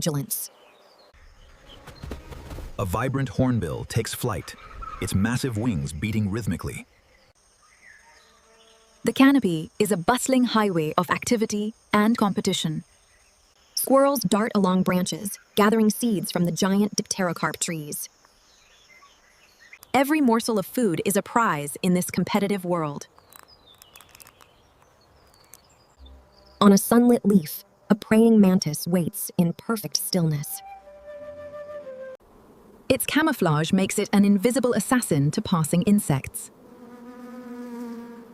vigilance. A vibrant hornbill takes flight, its massive wings beating rhythmically. The canopy is a bustling highway of activity and competition. Squirrels dart along branches, gathering seeds from the giant dipterocarp trees. Every morsel of food is a prize in this competitive world. On a sunlit leaf, a praying mantis waits in perfect stillness. Its camouflage makes it an invisible assassin to passing insects.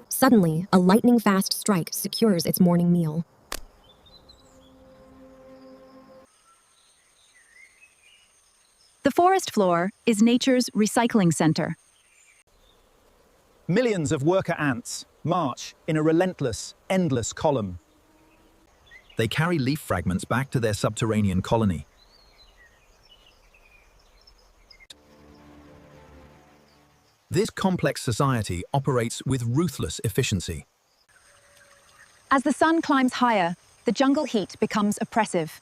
Suddenly, a lightning-fast strike secures its morning meal. The forest floor is nature's recycling center. Millions of worker ants march in a relentless, endless column. They carry leaf fragments back to their subterranean colony. This complex society operates with ruthless efficiency. As the sun climbs higher, the jungle heat becomes oppressive.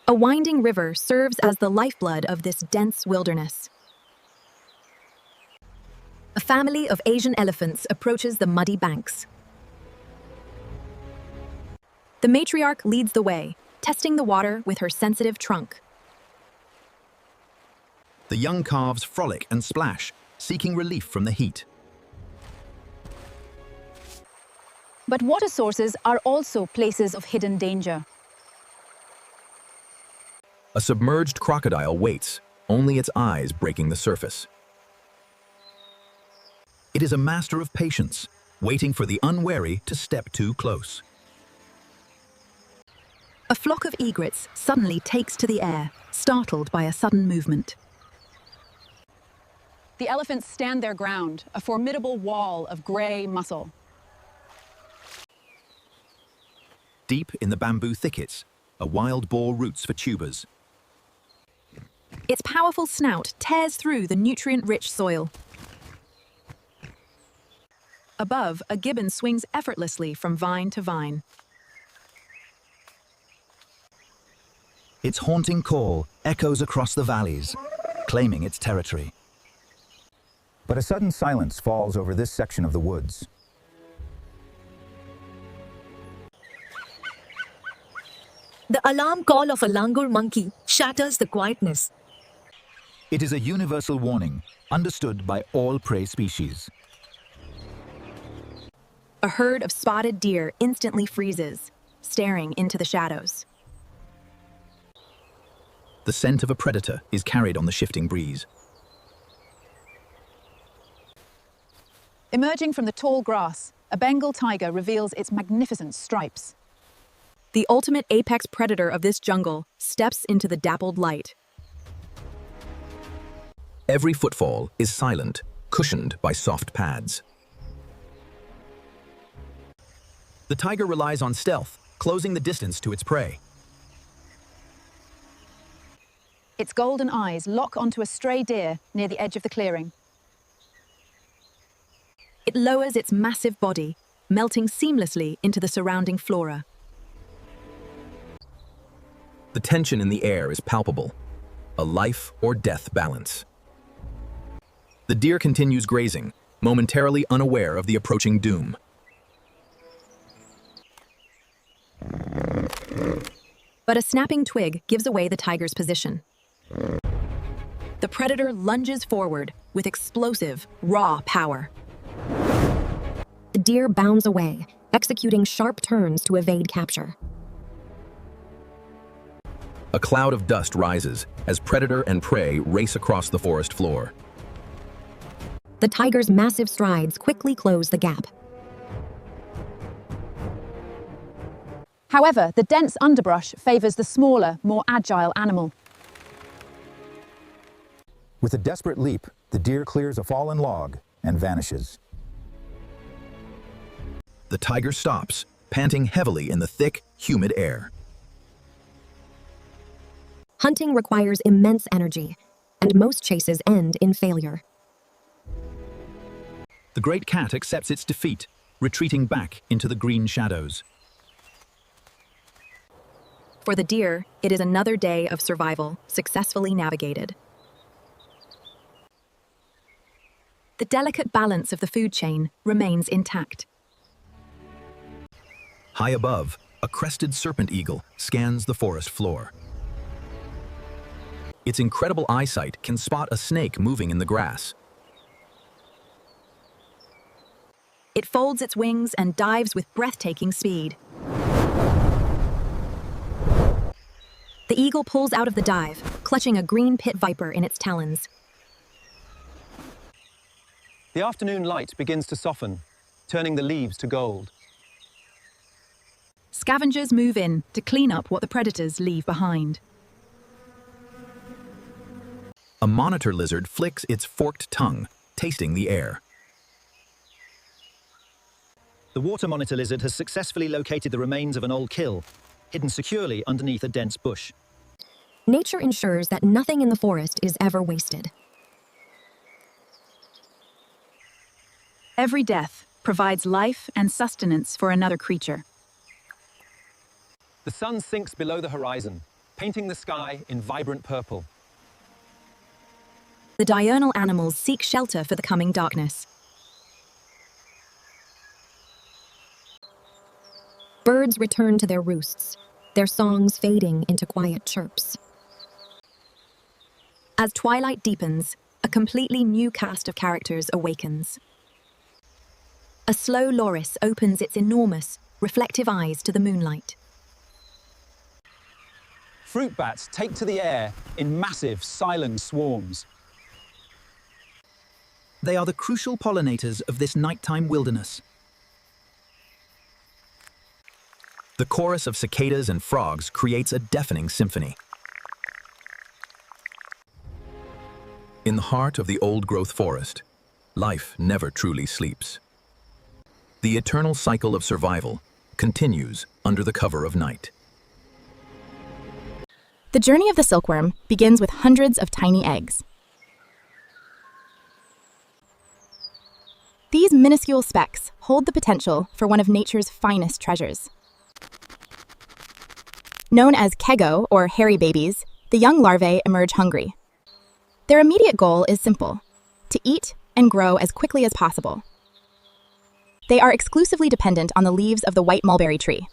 A winding river serves as the lifeblood of this dense wilderness. A family of Asian elephants approaches the muddy banks. The matriarch leads the way, testing the water with her sensitive trunk. The young calves frolic and splash, seeking relief from the heat. But water sources are also places of hidden danger. A submerged crocodile waits, only its eyes breaking the surface. It is a master of patience, waiting for the unwary to step too close. A flock of egrets suddenly takes to the air, startled by a sudden movement. The elephants stand their ground, a formidable wall of gray muscle. Deep in the bamboo thickets, a wild boar roots for tubers. Its powerful snout tears through the nutrient-rich soil. Above, a gibbon swings effortlessly from vine to vine. Its haunting call echoes across the valleys, claiming its territory. But a sudden silence falls over this section of the woods. The alarm call of a langur monkey shatters the quietness. It is a universal warning, understood by all prey species. A herd of spotted deer instantly freezes, staring into the shadows. The scent of a predator is carried on the shifting breeze. Emerging from the tall grass, a Bengal tiger reveals its magnificent stripes. The ultimate apex predator of this jungle steps into the dappled light. Every footfall is silent, cushioned by soft pads. The tiger relies on stealth, closing the distance to its prey. Its golden eyes lock onto a stray deer near the edge of the clearing. It lowers its massive body, melting seamlessly into the surrounding flora. The tension in the air is palpable, a life or death balance. The deer continues grazing, momentarily unaware of the approaching doom. But a snapping twig gives away the tiger's position. The predator lunges forward with explosive, raw power. The deer bounds away, executing sharp turns to evade capture. A cloud of dust rises as predator and prey race across the forest floor. The tiger's massive strides quickly close the gap. However, the dense underbrush favors the smaller, more agile animal. With a desperate leap, the deer clears a fallen log and vanishes. The tiger stops, panting heavily in the thick, humid air. Hunting requires immense energy, and most chases end in failure. The great cat accepts its defeat, retreating back into the green shadows. For the deer, it is another day of survival, successfully navigated. The delicate balance of the food chain remains intact. High above, a crested serpent eagle scans the forest floor. Its incredible eyesight can spot a snake moving in the grass. It folds its wings and dives with breathtaking speed. The eagle pulls out of the dive, clutching a green pit viper in its talons. The afternoon light begins to soften, turning the leaves to gold. Scavengers move in to clean up what the predators leave behind. A monitor lizard flicks its forked tongue, tasting the air. The water monitor lizard has successfully located the remains of an old kill, hidden securely underneath a dense bush. Nature ensures that nothing in the forest is ever wasted. Every death provides life and sustenance for another creature. The sun sinks below the horizon, painting the sky in vibrant purple. The diurnal animals seek shelter for the coming darkness. Birds return to their roosts, their songs fading into quiet chirps. As twilight deepens, a completely new cast of characters awakens. A slow loris opens its enormous, reflective eyes to the moonlight. Fruit bats take to the air in massive, silent swarms. They are the crucial pollinators of this nighttime wilderness. The chorus of cicadas and frogs creates a deafening symphony. In the heart of the old-growth forest, life never truly sleeps. The eternal cycle of survival continues under the cover of night. The journey of the silkworm begins with hundreds of tiny eggs. These minuscule specks hold the potential for one of nature's finest treasures. Known as kego, or hairy babies, the young larvae emerge hungry. Their immediate goal is simple: to eat and grow as quickly as possible. They are exclusively dependent on the leaves of the white mulberry tree.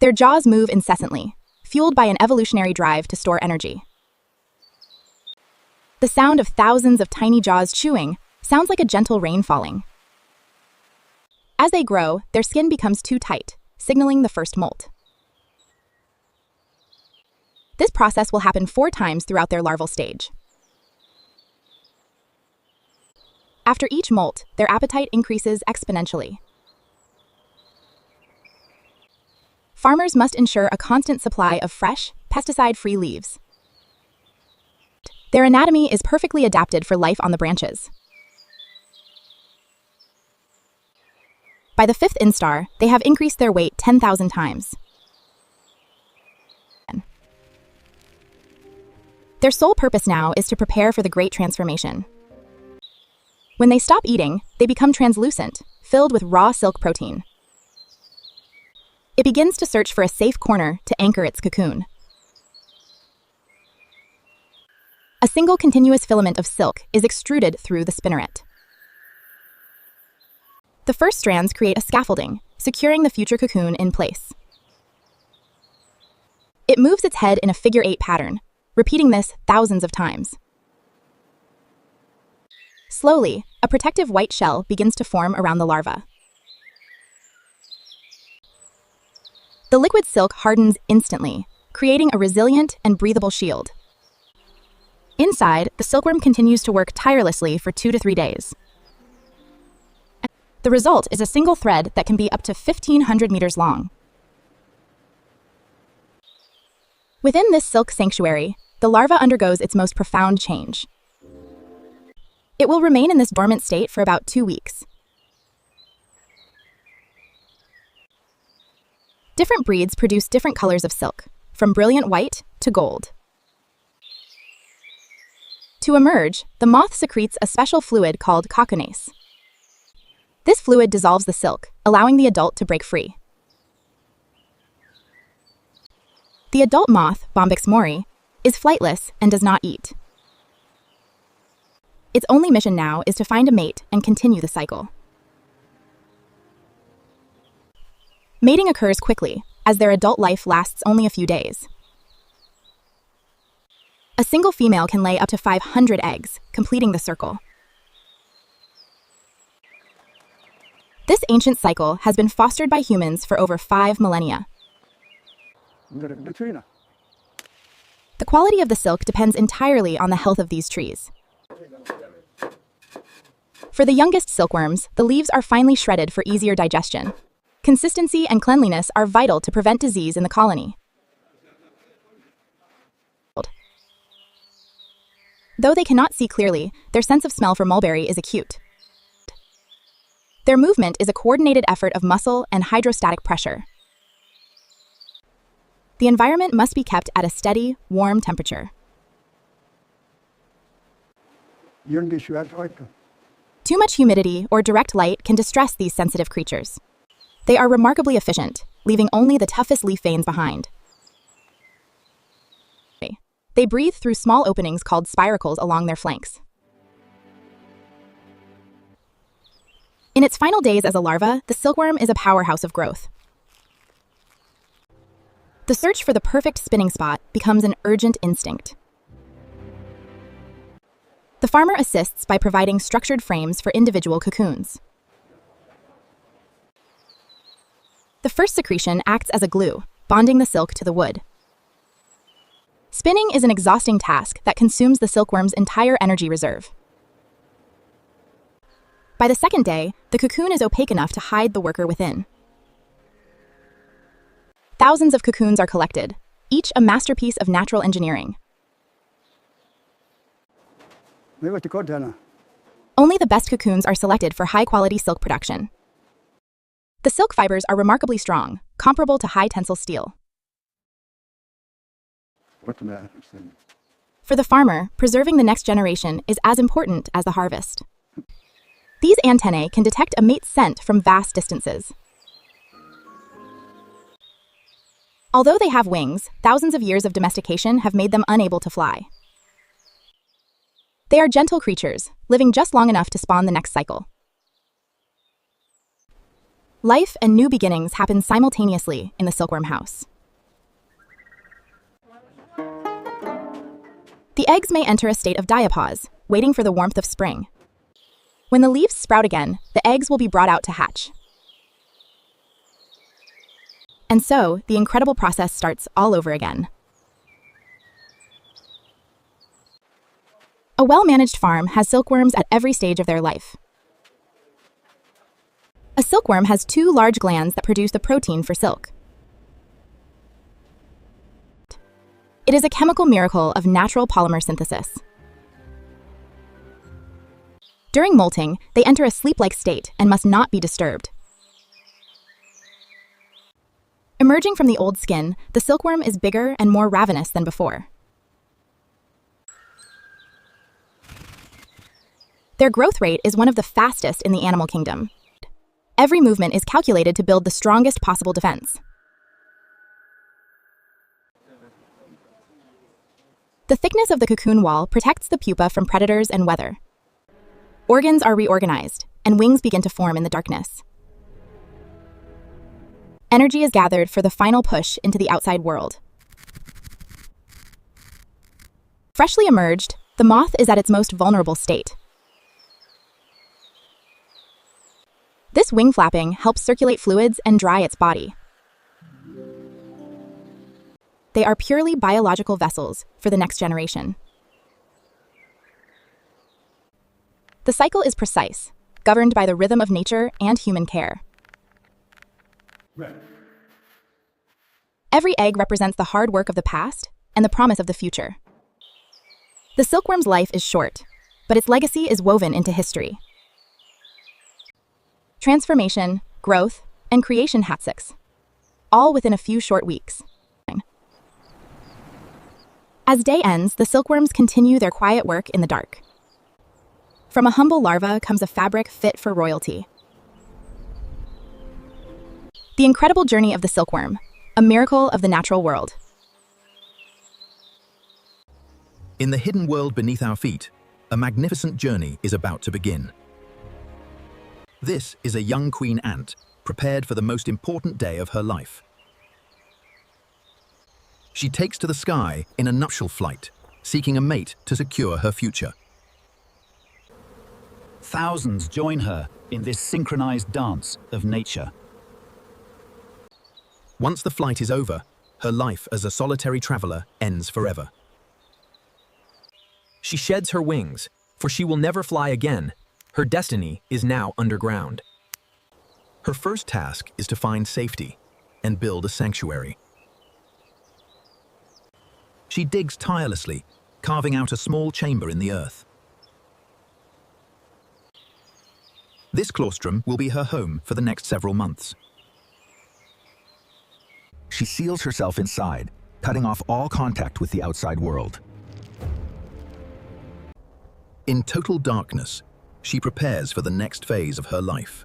Their jaws move incessantly, fueled by an evolutionary drive to store energy. The sound of thousands of tiny jaws chewing sounds like a gentle rain falling. As they grow, their skin becomes too tight, signaling the first molt. This process will happen 4 times throughout their larval stage. After each molt, their appetite increases exponentially. Farmers must ensure a constant supply of fresh, pesticide-free leaves. Their anatomy is perfectly adapted for life on the branches. By the 5th instar, they have increased their weight 10,000 times. Their sole purpose now is to prepare for the great transformation. When they stop eating, they become translucent, filled with raw silk protein. It begins to search for a safe corner to anchor its cocoon. A single continuous filament of silk is extruded through the spinneret. The first strands create a scaffolding, securing the future cocoon in place. It moves its head in a figure-8 pattern, repeating this thousands of times. Slowly, a protective white shell begins to form around the larva. The liquid silk hardens instantly, creating a resilient and breathable shield. Inside, the silkworm continues to work tirelessly for 2 to 3 days. The result is a single thread that can be up to 1,500 meters long. Within this silk sanctuary, the larva undergoes its most profound change. It will remain in this dormant state for about 2 weeks. Different breeds produce different colors of silk, from brilliant white to gold. To emerge, the moth secretes a special fluid called cocconase. This fluid dissolves the silk, allowing the adult to break free. The adult moth, Bombyx mori, is flightless and does not eat. Its only mission now is to find a mate and continue the cycle. Mating occurs quickly, as their adult life lasts only a few days. A single female can lay up to 500 eggs, completing the circle. This ancient cycle has been fostered by humans for over 5 millennia. The quality of the silk depends entirely on the health of these trees. For the youngest silkworms, the leaves are finely shredded for easier digestion. Consistency and cleanliness are vital to prevent disease in the colony. Though they cannot see clearly, their sense of smell for mulberry is acute. Their movement is a coordinated effort of muscle and hydrostatic pressure. The environment must be kept at a steady, warm temperature. Too much humidity or direct light can distress these sensitive creatures. They are remarkably efficient, leaving only the toughest leaf veins behind. They breathe through small openings called spiracles along their flanks. In its final days as a larva, the silkworm is a powerhouse of growth. The search for the perfect spinning spot becomes an urgent instinct. The farmer assists by providing structured frames for individual cocoons. The first secretion acts as a glue, bonding the silk to the wood. Spinning is an exhausting task that consumes the silkworm's entire energy reserve. By the second day, the cocoon is opaque enough to hide the worker within. Thousands of cocoons are collected, each a masterpiece of natural engineering. Only the best cocoons are selected for high-quality silk production. The silk fibers are remarkably strong, comparable to high-tensile steel. For the farmer, preserving the next generation is as important as the harvest. These antennae can detect a mate's scent from vast distances. Although they have wings, thousands of years of domestication have made them unable to fly. They are gentle creatures, living just long enough to spawn the next cycle. Life and new beginnings happen simultaneously in the silkworm house. The eggs may enter a state of diapause, waiting for the warmth of spring. When the leaves sprout again, the eggs will be brought out to hatch. And so, the incredible process starts all over again. A well-managed farm has silkworms at every stage of their life. A silkworm has 2 large glands that produce the protein for silk. It is a chemical miracle of natural polymer synthesis. During molting, they enter a sleep-like state and must not be disturbed. Emerging from the old skin, the silkworm is bigger and more ravenous than before. Their growth rate is one of the fastest in the animal kingdom. Every movement is calculated to build the strongest possible defense. The thickness of the cocoon wall protects the pupa from predators and weather. Organs are reorganized, and wings begin to form in the darkness. Energy is gathered for the final push into the outside world. Freshly emerged, the moth is at its most vulnerable state. This wing flapping helps circulate fluids and dry its body. They are purely biological vessels for the next generation. The cycle is precise, governed by the rhythm of nature and human care. Every egg represents the hard work of the past and the promise of the future. The silkworm's life is short, but its legacy is woven into history. Transformation, growth, and creation hatsix, all within a few short weeks. As day ends, the silkworms continue their quiet work in the dark. From a humble larva comes a fabric fit for royalty. The incredible journey of the silkworm, a miracle of the natural world. In the hidden world beneath our feet, a magnificent journey is about to begin. This is a young queen ant, prepared for the most important day of her life. She takes to the sky in a nuptial flight, seeking a mate to secure her future. Thousands join her in this synchronized dance of nature. Once the flight is over, her life as a solitary traveler ends forever. She sheds her wings, for she will never fly again. Her destiny is now underground. Her first task is to find safety and build a sanctuary. She digs tirelessly, carving out a small chamber in the earth. This claustrum will be her home for the next several months. She seals herself inside, cutting off all contact with the outside world. In total darkness, she prepares for the next phase of her life.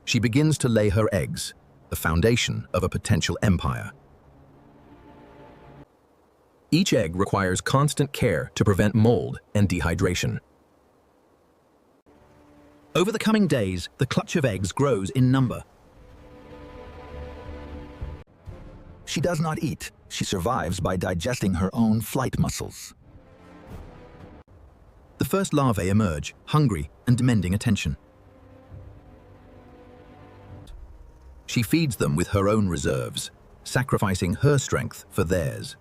She begins to lay her eggs, the foundation of a potential empire. Each egg requires constant care to prevent mold and dehydration. Over the coming days, the clutch of eggs grows in number. She does not eat. She survives by digesting her own flight muscles. The first larvae emerge, hungry and demanding attention. She feeds them with her own reserves, sacrificing her strength for theirs.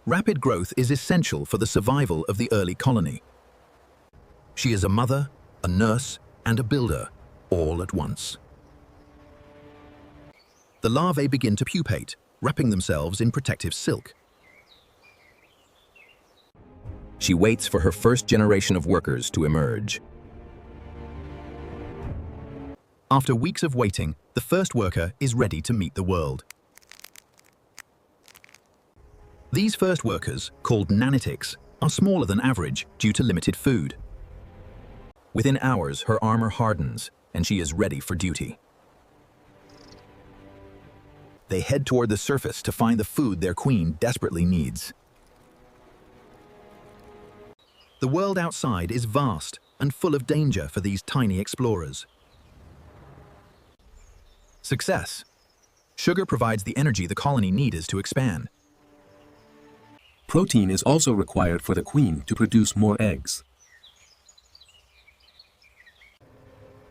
Rapid growth is essential for the survival of the early colony. She is a mother, a nurse, and a builder, all at once. The larvae begin to pupate, wrapping themselves in protective silk. She waits for her first generation of workers to emerge. After weeks of waiting, the first worker is ready to meet the world. These first workers, called nanitics, are smaller than average due to limited food. Within hours, her armor hardens, and she is ready for duty. They head toward the surface to find the food their queen desperately needs. The world outside is vast and full of danger for these tiny explorers. Success. Sugar provides the energy the colony needs to expand. Protein is also required for the queen to produce more eggs.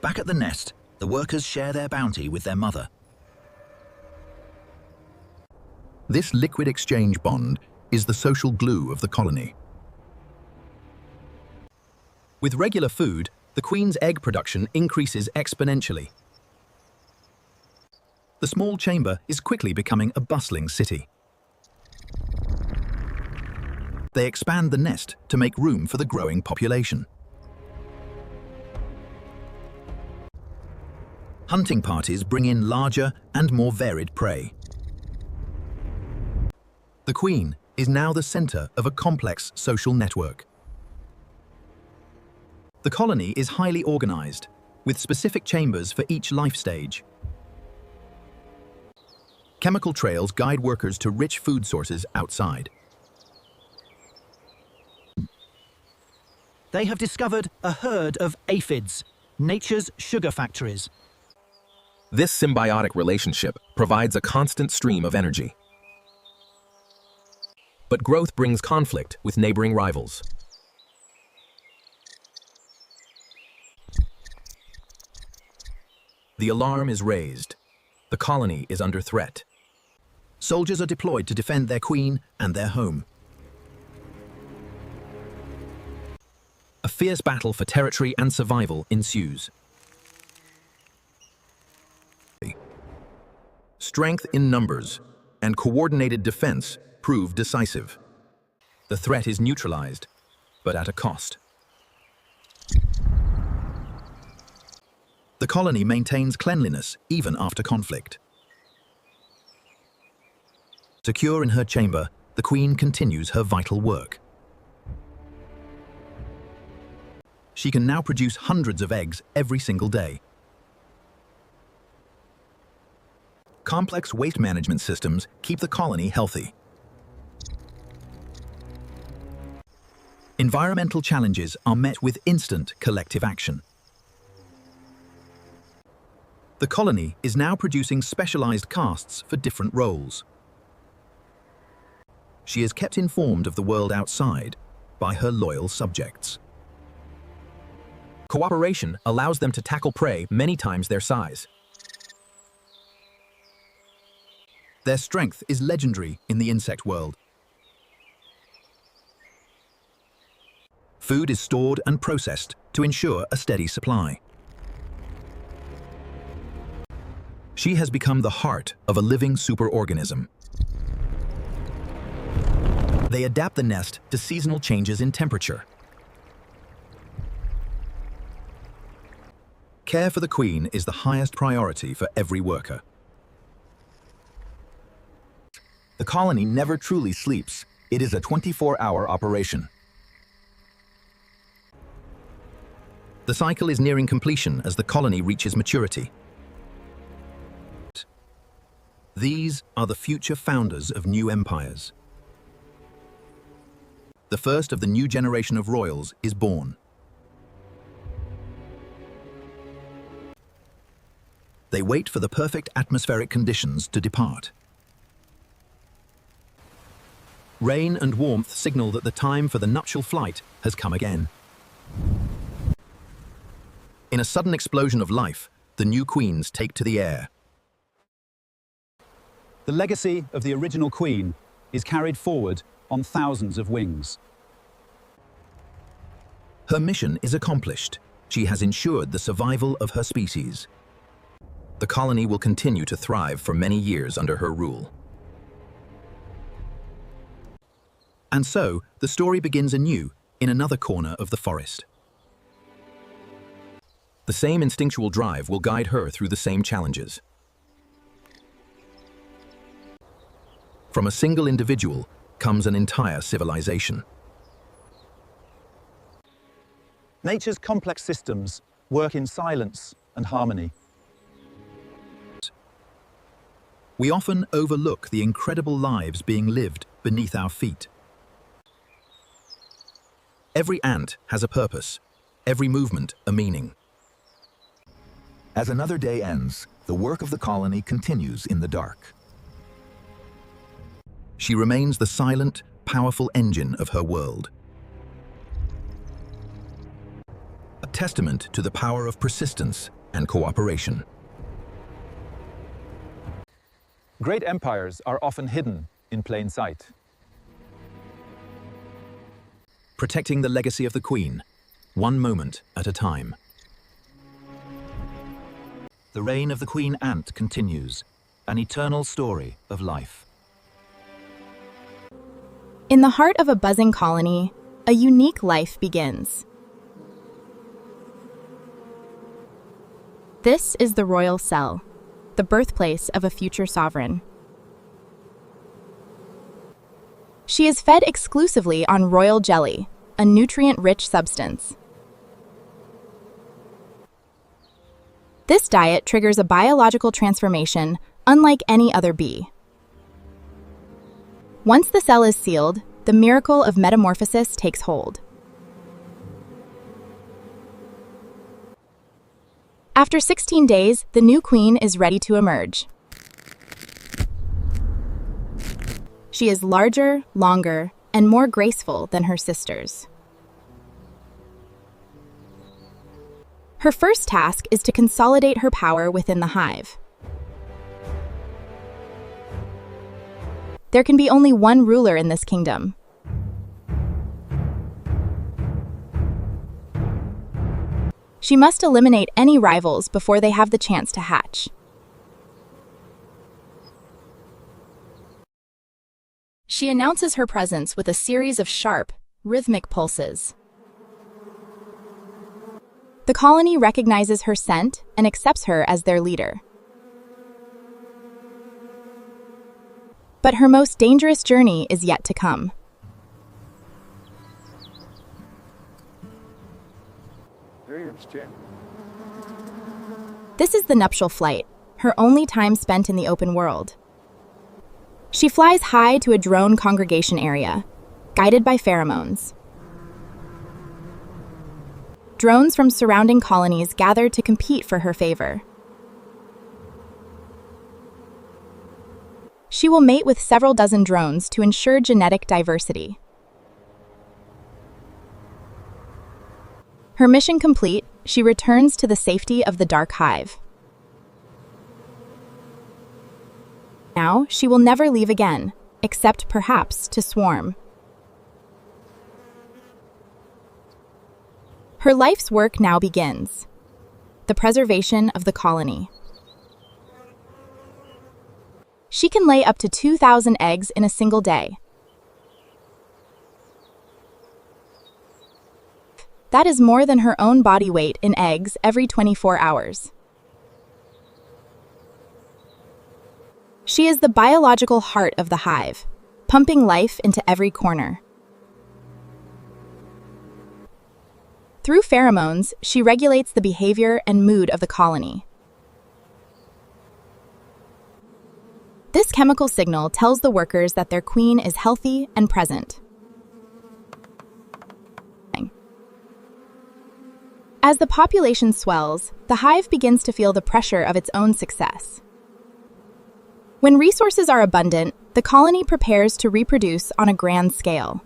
Back at the nest, the workers share their bounty with their mother. This liquid exchange bond is the social glue of the colony. With regular food, the queen's egg production increases exponentially. The small chamber is quickly becoming a bustling city. They expand the nest to make room for the growing population. Hunting parties bring in larger and more varied prey. The queen is now the center of a complex social network. The colony is highly organized, with specific chambers for each life stage. Chemical trails guide workers to rich food sources outside. They have discovered a herd of aphids, nature's sugar factories. This symbiotic relationship provides a constant stream of energy. But growth brings conflict with neighboring rivals. The alarm is raised. The colony is under threat. Soldiers are deployed to defend their queen and their home. A fierce battle for territory and survival ensues. Strength in numbers and coordinated defense prove decisive. The threat is neutralized, but at a cost. The colony maintains cleanliness even after conflict. Secure in her chamber, the queen continues her vital work. She can now produce hundreds of eggs every single day. Complex waste management systems keep the colony healthy. Environmental challenges are met with instant collective action. The colony is now producing specialized casts for different roles. She is kept informed of the world outside by her loyal subjects. Cooperation allows them to tackle prey many times their size. Their strength is legendary in the insect world. Food is stored and processed to ensure a steady supply. She has become the heart of a living superorganism. They adapt the nest to seasonal changes in temperature. Care for the queen is the highest priority for every worker. The colony never truly sleeps. It is a 24-hour operation. The cycle is nearing completion as the colony reaches maturity. These are the future founders of new empires. The first of the new generation of royals is born. They wait for the perfect atmospheric conditions to depart. Rain and warmth signal that the time for the nuptial flight has come again. In a sudden explosion of life, the new queens take to the air. The legacy of the original queen is carried forward on thousands of wings. Her mission is accomplished. She has ensured the survival of her species. The colony will continue to thrive for many years under her rule. And so, the story begins anew in another corner of the forest. The same instinctual drive will guide her through the same challenges. From a single individual comes an entire civilization. Nature's complex systems work in silence and harmony. We often overlook the incredible lives being lived beneath our feet. Every ant has a purpose, every movement a meaning. As another day ends, the work of the colony continues in the dark. She remains the silent, powerful engine of her world. A testament to the power of persistence and cooperation. Great empires are often hidden in plain sight. Protecting the legacy of the queen, one moment at a time. The reign of the queen ant continues, an eternal story of life. In the heart of a buzzing colony, a unique life begins. This is the royal cell, the birthplace of a future sovereign. She is fed exclusively on royal jelly, a nutrient-rich substance. This diet triggers a biological transformation unlike any other bee. Once the cell is sealed, the miracle of metamorphosis takes hold. After 16 days, the new queen is ready to emerge. She is larger, longer, and more graceful than her sisters. Her first task is to consolidate her power within the hive. There can be only one ruler in this kingdom. She must eliminate any rivals before they have the chance to hatch. She announces her presence with a series of sharp, rhythmic pulses. The colony recognizes her scent and accepts her as their leader. But her most dangerous journey is yet to come. This is the nuptial flight, her only time spent in the open world. She flies high to a drone congregation area, guided by pheromones. Drones from surrounding colonies gather to compete for her favor. She will mate with several dozen drones to ensure genetic diversity. Her mission complete, she returns to the safety of the dark hive. Now, she will never leave again, except perhaps to swarm. Her life's work now begins: the preservation of the colony. She can lay up to 2,000 eggs in a single day. That is more than her own body weight in eggs every 24 hours. She is the biological heart of the hive, pumping life into every corner. Through pheromones, she regulates the behavior and mood of the colony. This chemical signal tells the workers that their queen is healthy and present. As the population swells, the hive begins to feel the pressure of its own success. When resources are abundant, the colony prepares to reproduce on a grand scale.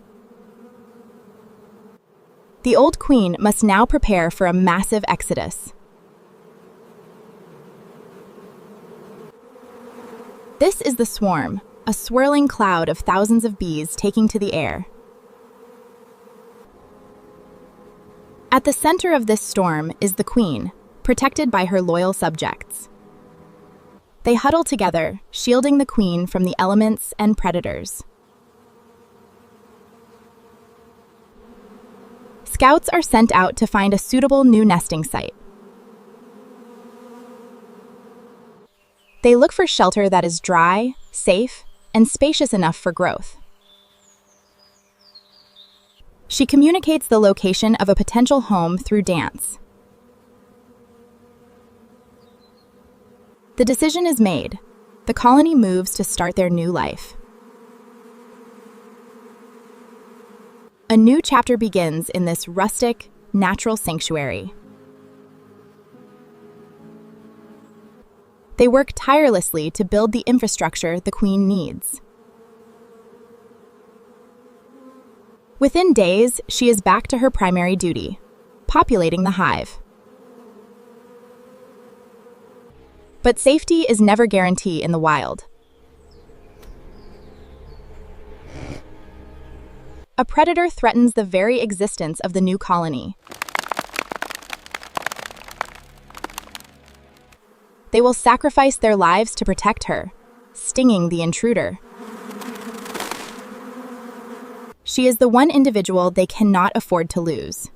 The old queen must now prepare for a massive exodus. This is the swarm, a swirling cloud of thousands of bees taking to the air. At the center of this storm is the queen, protected by her loyal subjects. They huddle together, shielding the queen from the elements and predators. Scouts are sent out to find a suitable new nesting site. They look for shelter that is dry, safe, and spacious enough for growth. She communicates the location of a potential home through dance. The decision is made. The colony moves to start their new life. A new chapter begins in this rustic, natural sanctuary. They work tirelessly to build the infrastructure the queen needs. Within days, she is back to her primary duty, populating the hive. But safety is never guaranteed in the wild. A predator threatens the very existence of the new colony. They will sacrifice their lives to protect her, stinging the intruder. She is the one individual they cannot afford to lose.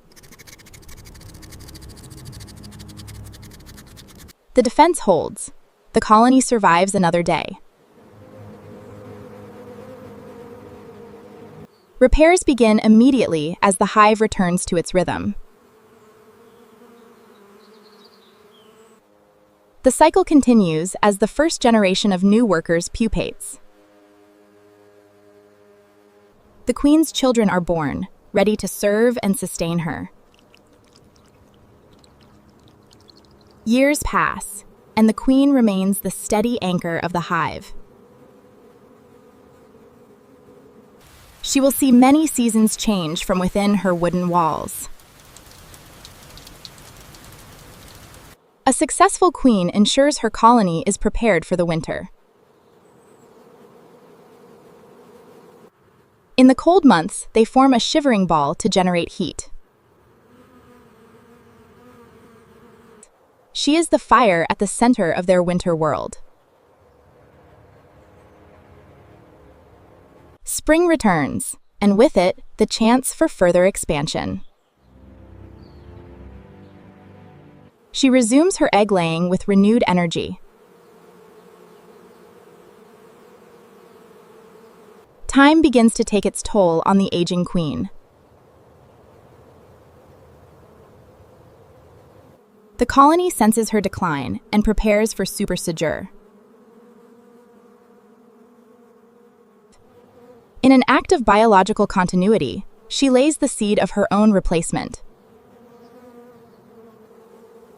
The defense holds. The colony survives another day. Repairs begin immediately as the hive returns to its rhythm. The cycle continues as the first generation of new workers pupates. The queen's children are born, ready to serve and sustain her. Years pass, and the queen remains the steady anchor of the hive. She will see many seasons change from within her wooden walls. A successful queen ensures her colony is prepared for the winter. In the cold months, they form a shivering ball to generate heat. She is the fire at the center of their winter world. Spring returns, and with it, the chance for further expansion. She resumes her egg-laying with renewed energy. Time begins to take its toll on the aging queen. The colony senses her decline and prepares for supersedure. In an act of biological continuity, she lays the seed of her own replacement.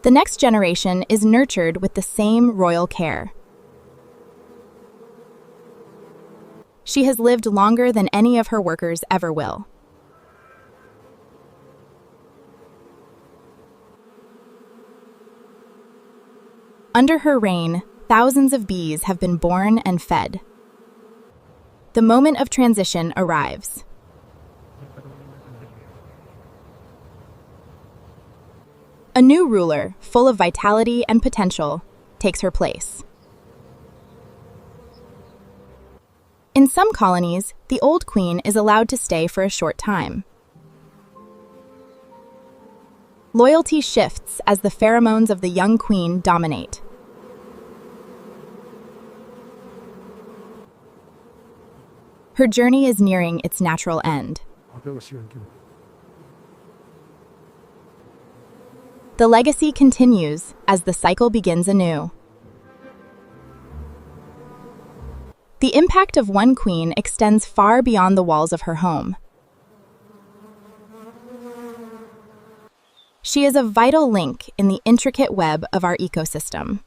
The next generation is nurtured with the same royal care. She has lived longer than any of her workers ever will. Under her reign, thousands of bees have been born and fed. The moment of transition arrives. A new ruler, full of vitality and potential, takes her place. In some colonies, the old queen is allowed to stay for a short time. Loyalty shifts as the pheromones of the young queen dominate. Her journey is nearing its natural end. The legacy continues as the cycle begins anew. The impact of one queen extends far beyond the walls of her home. She is a vital link in the intricate web of our ecosystem.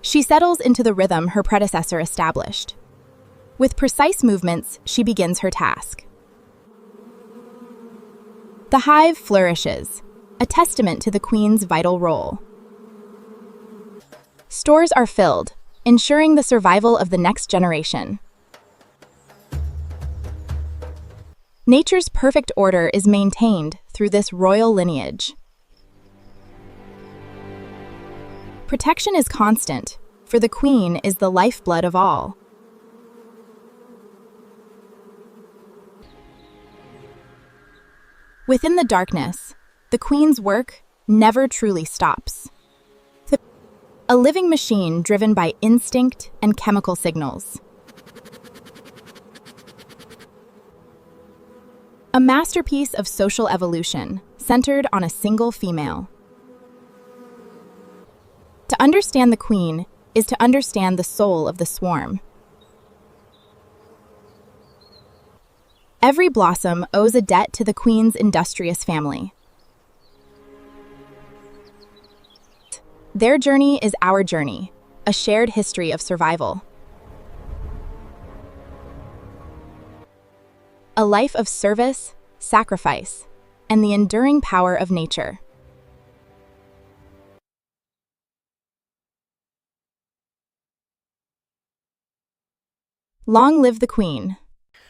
She settles into the rhythm her predecessor established. With precise movements, she begins her task. The hive flourishes, a testament to the queen's vital role. Stores are filled, ensuring the survival of the next generation. Nature's perfect order is maintained through this royal lineage. Protection is constant, for the queen is the lifeblood of all. Within the darkness, the queen's work never truly stops. A living machine driven by instinct and chemical signals. A masterpiece of social evolution centered on a single female. To understand the queen is to understand the soul of the swarm. Every blossom owes a debt to the queen's industrious family. Their journey is our journey, a shared history of survival. A life of service, sacrifice, and the enduring power of nature. Long live the queen.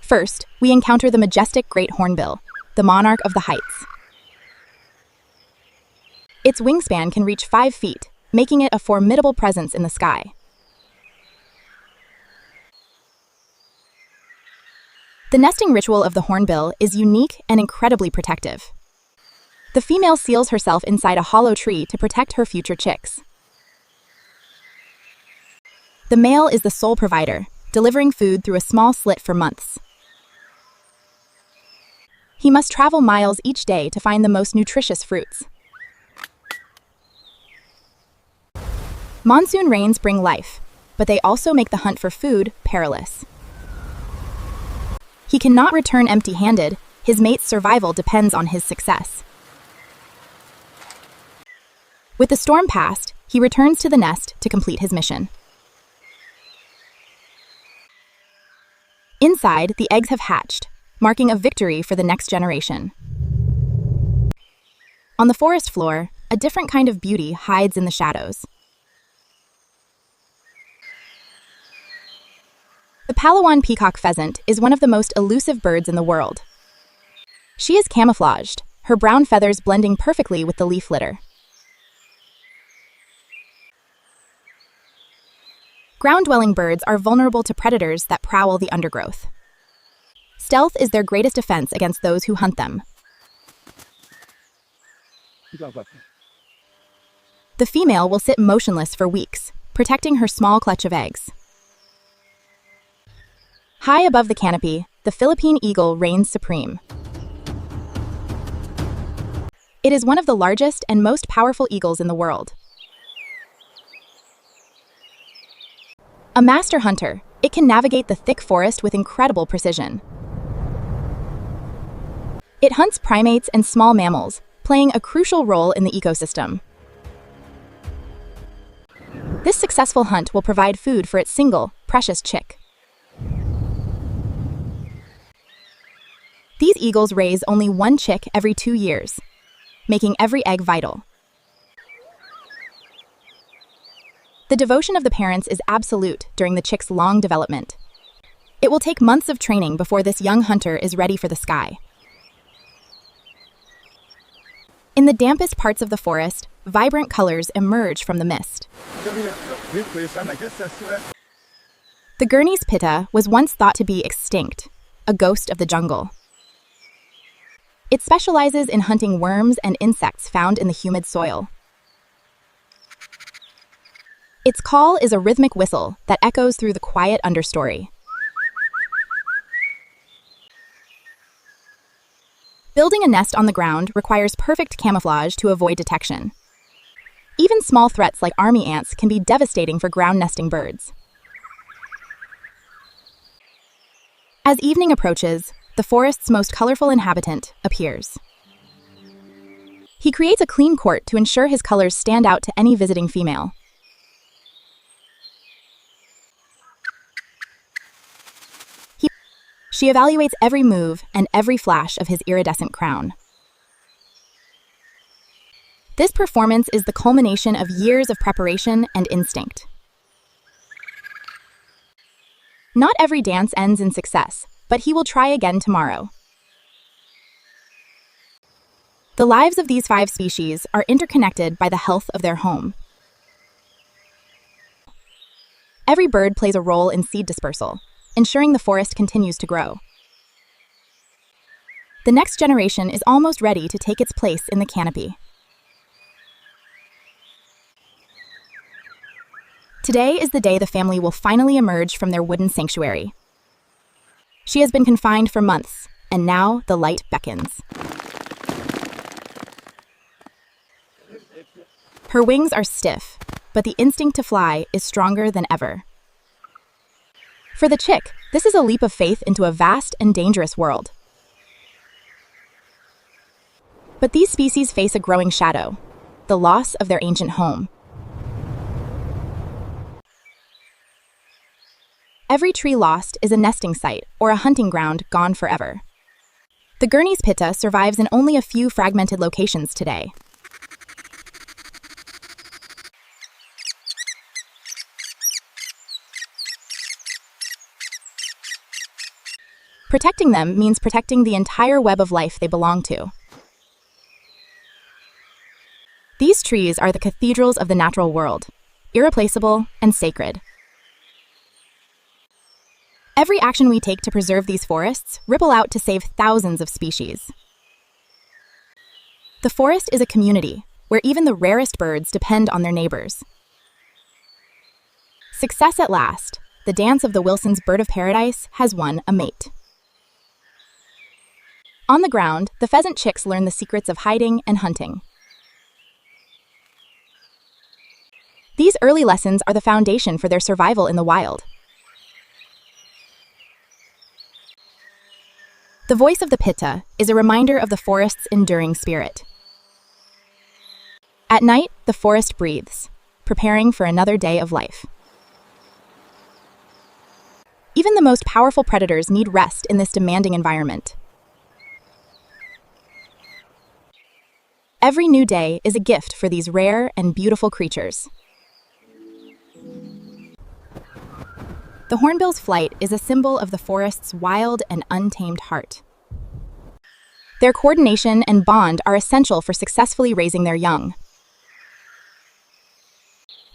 First, we encounter the majestic great hornbill, the monarch of the heights. Its wingspan can reach 5 feet, making it a formidable presence in the sky. The nesting ritual of the hornbill is unique and incredibly protective. The female seals herself inside a hollow tree to protect her future chicks. The male is the sole provider, delivering food through a small slit for months. He must travel miles each day to find the most nutritious fruits. Monsoon rains bring life, but they also make the hunt for food perilous. He cannot return empty-handed. His mate's survival depends on his success. With the storm past, he returns to the nest to complete his mission. Inside, the eggs have hatched, marking a victory for the next generation. On the forest floor, a different kind of beauty hides in the shadows. The Palawan peacock pheasant is one of the most elusive birds in the world. She is camouflaged, her brown feathers blending perfectly with the leaf litter. Ground-dwelling birds are vulnerable to predators that prowl the undergrowth. Stealth is their greatest defense against those who hunt them. The female will sit motionless for weeks, protecting her small clutch of eggs. High above the canopy, the Philippine eagle reigns supreme. It is one of the largest and most powerful eagles in the world. A master hunter, it can navigate the thick forest with incredible precision. It hunts primates and small mammals, playing a crucial role in the ecosystem. This successful hunt will provide food for its single, precious chick. These eagles raise only one chick every 2 years, making every egg vital. The devotion of the parents is absolute during the chick's long development. It will take months of training before this young hunter is ready for the sky. In the dampest parts of the forest, vibrant colors emerge from the mist. The Gurney's pitta was once thought to be extinct, a ghost of the jungle. It specializes in hunting worms and insects found in the humid soil. Its call is a rhythmic whistle that echoes through the quiet understory. Building a nest on the ground requires perfect camouflage to avoid detection. Even small threats like army ants can be devastating for ground nesting birds. As evening approaches, the forest's most colorful inhabitant appears. He creates a clean court to ensure his colors stand out to any visiting female. She evaluates every move and every flash of his iridescent crown. This performance is the culmination of years of preparation and instinct. Not every dance ends in success, but he will try again tomorrow. The lives of these 5 species are interconnected by the health of their home. Every bird plays a role in seed dispersal, ensuring the forest continues to grow. The next generation is almost ready to take its place in the canopy. Today is the day the family will finally emerge from their wooden sanctuary. She has been confined for months, and now the light beckons. Her wings are stiff, but the instinct to fly is stronger than ever. For the chick, this is a leap of faith into a vast and dangerous world. But these species face a growing shadow, the loss of their ancient home. Every tree lost is a nesting site or a hunting ground gone forever. The Gurney's pitta survives in only a few fragmented locations today. Protecting them means protecting the entire web of life they belong to. These trees are the cathedrals of the natural world, irreplaceable and sacred. Every action we take to preserve these forests ripple out to save thousands of species. The forest is a community where even the rarest birds depend on their neighbors. Success at last, the dance of the Wilson's bird of paradise has won a mate. On the ground, the pheasant chicks learn the secrets of hiding and hunting. These early lessons are the foundation for their survival in the wild. The voice of the pitta is a reminder of the forest's enduring spirit. At night, the forest breathes, preparing for another day of life. Even the most powerful predators need rest in this demanding environment. Every new day is a gift for these rare and beautiful creatures. The hornbill's flight is a symbol of the forest's wild and untamed heart. Their coordination and bond are essential for successfully raising their young.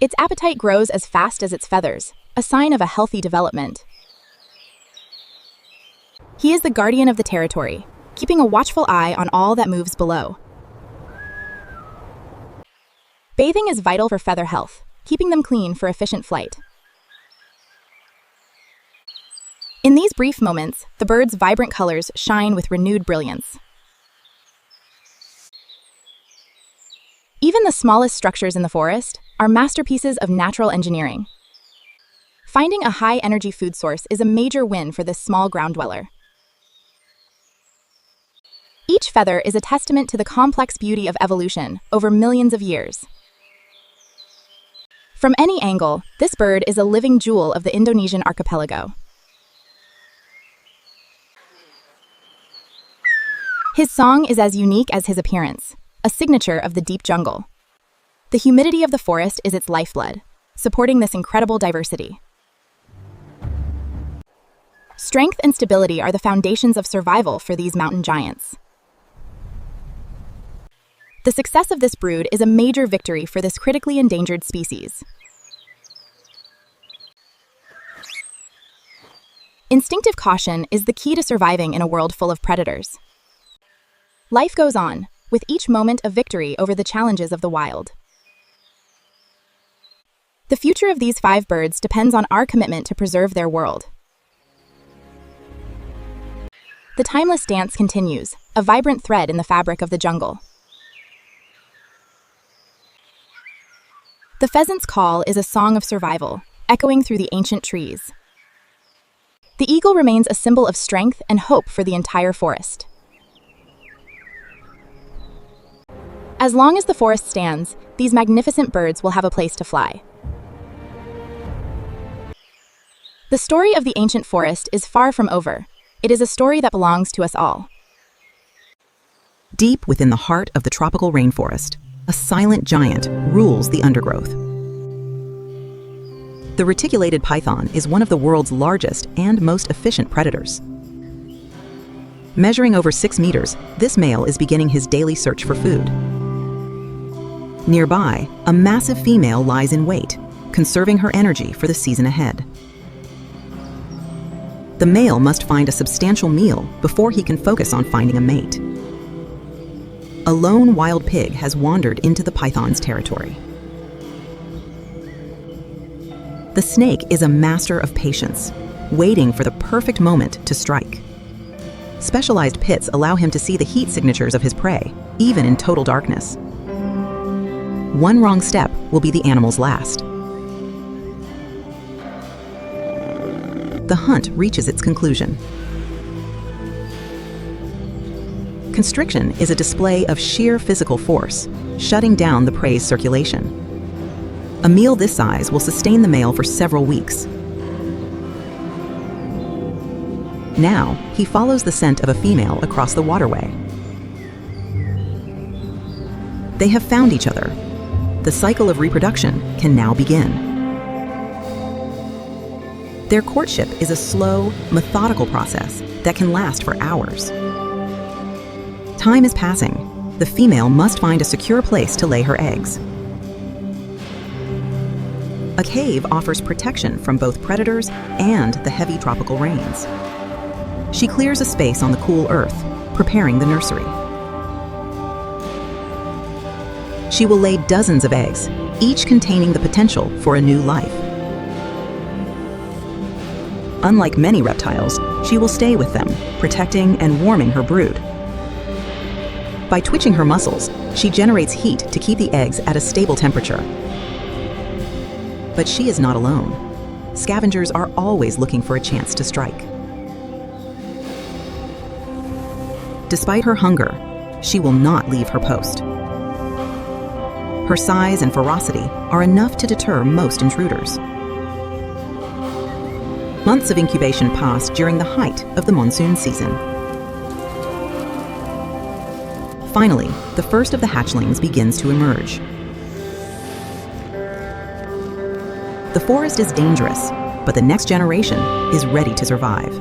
Its appetite grows as fast as its feathers, a sign of a healthy development. He is the guardian of the territory, keeping a watchful eye on all that moves below. Bathing is vital for feather health, keeping them clean for efficient flight. In these brief moments, the bird's vibrant colors shine with renewed brilliance. Even the smallest structures in the forest are masterpieces of natural engineering. Finding a high-energy food source is a major win for this small ground dweller. Each feather is a testament to the complex beauty of evolution over millions of years. From any angle, this bird is a living jewel of the Indonesian archipelago. His song is as unique as his appearance, a signature of the deep jungle. The humidity of the forest is its lifeblood, supporting this incredible diversity. Strength and stability are the foundations of survival for these mountain giants. The success of this brood is a major victory for this critically endangered species. Instinctive caution is the key to surviving in a world full of predators. Life goes on, with each moment a victory over the challenges of the wild. The future of these 5 birds depends on our commitment to preserve their world. The timeless dance continues, a vibrant thread in the fabric of the jungle. The pheasant's call is a song of survival, echoing through the ancient trees. The eagle remains a symbol of strength and hope for the entire forest. As long as the forest stands, these magnificent birds will have a place to fly. The story of the ancient forest is far from over. It is a story that belongs to us all. Deep within the heart of the tropical rainforest, a silent giant rules the undergrowth. The reticulated python is one of the world's largest and most efficient predators. Measuring over 6 meters, this male is beginning his daily search for food. Nearby, a massive female lies in wait, conserving her energy for the season ahead. The male must find a substantial meal before he can focus on finding a mate. A lone wild pig has wandered into the python's territory. The snake is a master of patience, waiting for the perfect moment to strike. Specialized pits allow him to see the heat signatures of his prey, even in total darkness. One wrong step will be the animal's last. The hunt reaches its conclusion. Constriction is a display of sheer physical force, shutting down the prey's circulation. A meal this size will sustain the male for several weeks. Now, he follows the scent of a female across the waterway. They have found each other. The cycle of reproduction can now begin. Their courtship is a slow, methodical process that can last for hours. Time is passing. The female must find a secure place to lay her eggs. A cave offers protection from both predators and the heavy tropical rains. She clears a space on the cool earth, preparing the nursery. She will lay dozens of eggs, each containing the potential for a new life. Unlike many reptiles, she will stay with them, protecting and warming her brood. By twitching her muscles, she generates heat to keep the eggs at a stable temperature. But she is not alone. Scavengers are always looking for a chance to strike. Despite her hunger, she will not leave her post. Her size and ferocity are enough to deter most intruders. Months of incubation pass during the height of the monsoon season. Finally, the first of the hatchlings begins to emerge. The forest is dangerous, but the next generation is ready to survive.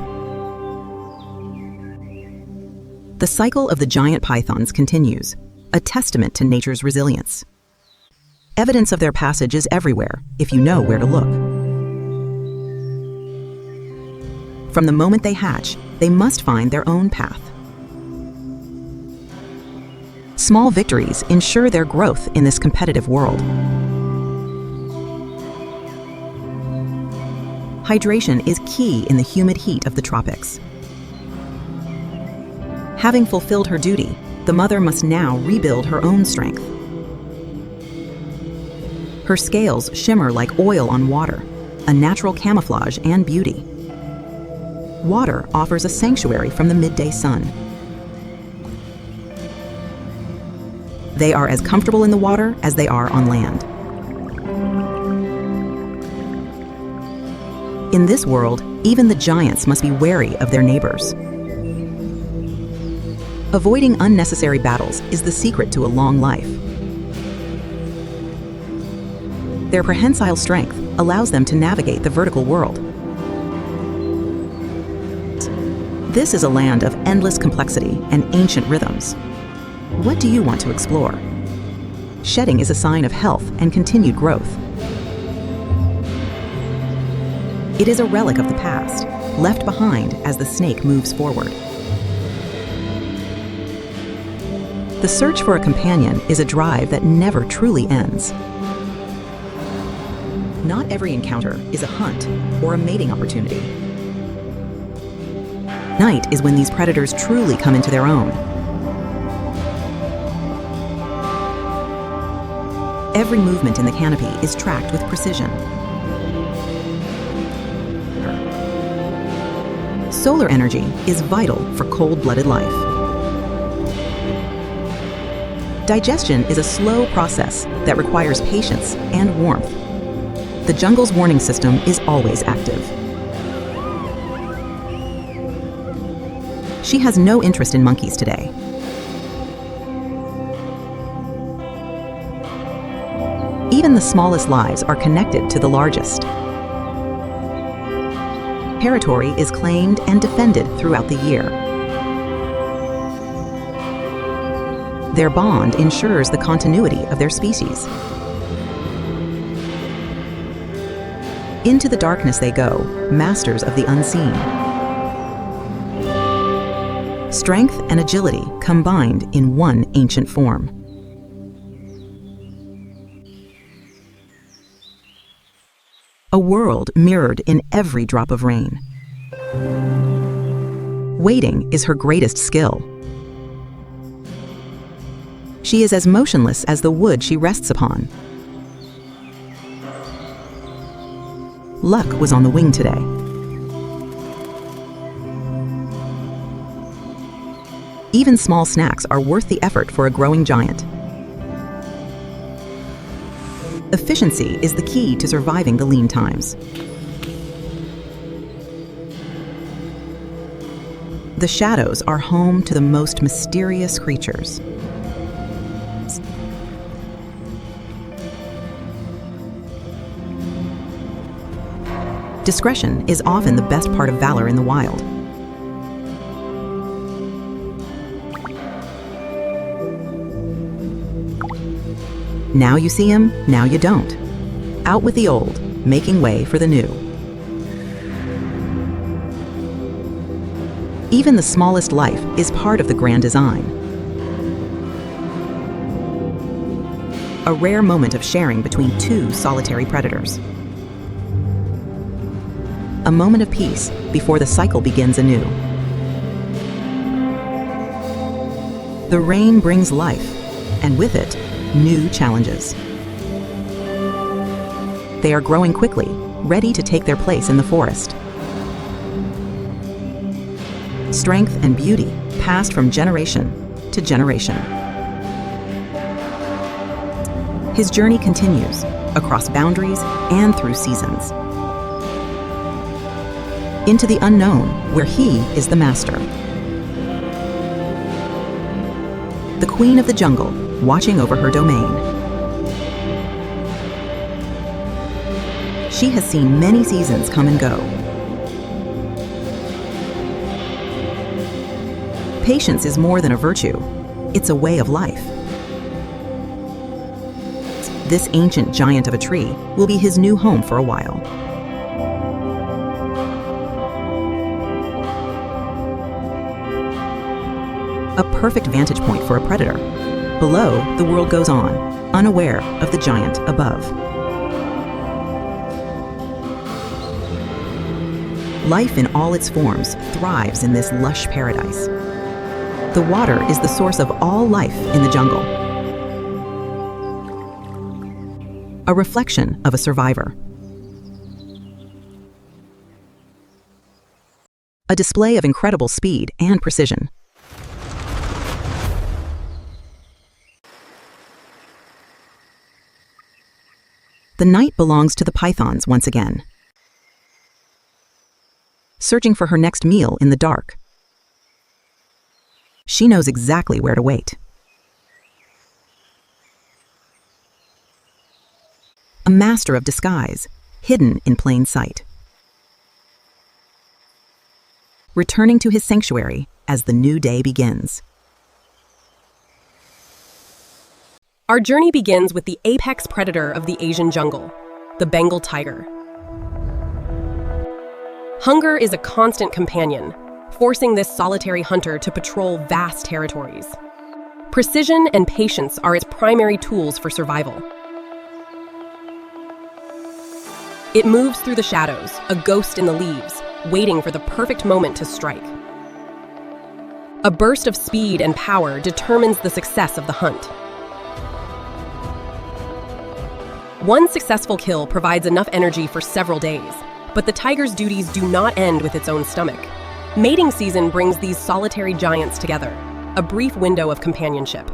The cycle of the giant pythons continues, a testament to nature's resilience. Evidence of their passage is everywhere, if you know where to look. From the moment they hatch, they must find their own path. Small victories ensure their growth in this competitive world. Hydration is key in the humid heat of the tropics. Having fulfilled her duty, the mother must now rebuild her own strength. Her scales shimmer like oil on water, a natural camouflage and beauty. Water offers a sanctuary from the midday sun. They are as comfortable in the water as they are on land. In this world, even the giants must be wary of their neighbors. Avoiding unnecessary battles is the secret to a long life. Their prehensile strength allows them to navigate the vertical world. This is a land of endless complexity and ancient rhythms. What do you want to explore? Shedding is a sign of health and continued growth. It is a relic of the past, left behind as the snake moves forward. The search for a companion is a drive that never truly ends. Not every encounter is a hunt or a mating opportunity. Night is when these predators truly come into their own. Every movement in the canopy is tracked with precision. Solar energy is vital for cold-blooded life. Digestion is a slow process that requires patience and warmth. The jungle's warning system is always active. She has no interest in monkeys today. Even the smallest lives are connected to the largest. Territory is claimed and defended throughout the year. Their bond ensures the continuity of their species. Into the darkness they go, masters of the unseen. Strength and agility combined in one ancient form. A world mirrored in every drop of rain. Waiting is her greatest skill. She is as motionless as the wood she rests upon. Luck was on the wing today. Even small snacks are worth the effort for a growing giant. Efficiency is the key to surviving the lean times. The shadows are home to the most mysterious creatures. Discretion is often the best part of valor in the wild. Now you see him, now you don't. Out with the old, making way for the new. Even the smallest life is part of the grand design. A rare moment of sharing between two solitary predators. A moment of peace before the cycle begins anew. The rain brings life, and with it, new challenges. They are growing quickly, ready to take their place in the forest. Strength and beauty passed from generation to generation. His journey continues across boundaries and through seasons. Into the unknown, where he is the master. The queen of the jungle, watching over her domain. She has seen many seasons come and go. Patience is more than a virtue, it's a way of life. This ancient giant of a tree will be his new home for a while. A perfect vantage point for a predator. Below, the world goes on, unaware of the giant above. Life in all its forms thrives in this lush paradise. The water is the source of all life in the jungle. a reflection of a survivor. A display of incredible speed and precision. The night belongs to the pythons once again, searching for her next meal in the dark. She knows exactly where to wait. A master of disguise, hidden in plain sight. Returning to his sanctuary as the new day begins. Our journey begins with the apex predator of the Asian jungle, the Bengal tiger. Hunger is a constant companion, forcing this solitary hunter to patrol vast territories. Precision and patience are its primary tools for survival. It moves through the shadows, a ghost in the leaves, waiting for the perfect moment to strike. A burst of speed and power determines the success of the hunt. One successful kill provides enough energy for several days, but the tiger's duties do not end with its own stomach. Mating season brings these solitary giants together, a brief window of companionship.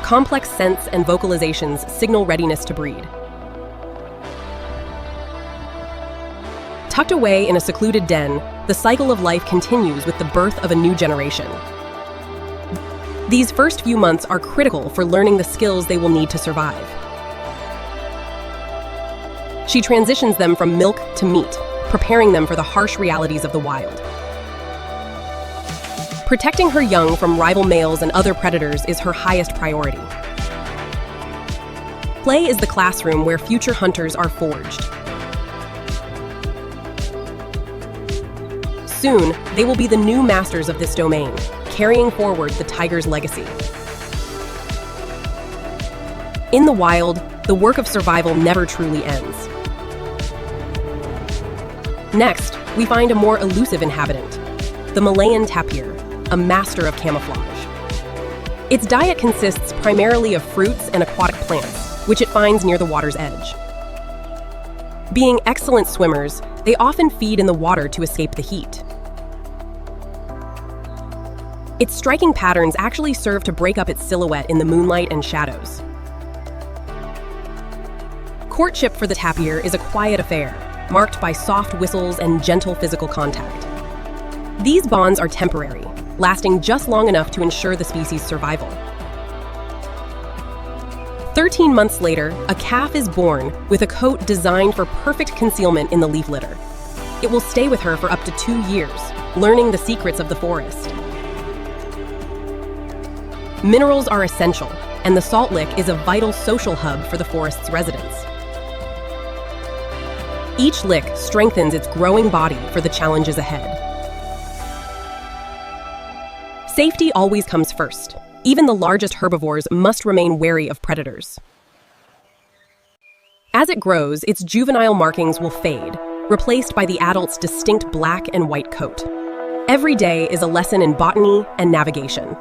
Complex scents and vocalizations signal readiness to breed. Tucked away in a secluded den, the cycle of life continues with the birth of a new generation. These first few months are critical for learning the skills they will need to survive. She transitions them from milk to meat, preparing them for the harsh realities of the wild. Protecting her young from rival males and other predators is her highest priority. Play is the classroom where future hunters are forged. Soon, they will be the new masters of this domain, carrying forward the tiger's legacy. In the wild, the work of survival never truly ends. Next, we find a more elusive inhabitant, the Malayan tapir, a master of camouflage. Its diet consists primarily of fruits and aquatic plants, which it finds near the water's edge. Being excellent swimmers, they often feed in the water to escape the heat. Its striking patterns actually serve to break up its silhouette in the moonlight and shadows. Courtship for the tapir is a quiet affair, marked by soft whistles and gentle physical contact. These bonds are temporary, lasting just long enough to ensure the species' survival. 13 months later, a calf is born with a coat designed for perfect concealment in the leaf litter. It will stay with her for up to 2 years, learning the secrets of the forest. Minerals are essential, and the salt lick is a vital social hub for the forest's residents. Each lick strengthens its growing body for the challenges ahead. Safety always comes first. Even the largest herbivores must remain wary of predators. As it grows, its juvenile markings will fade, replaced by the adult's distinct black and white coat. Every day is a lesson in botany and navigation.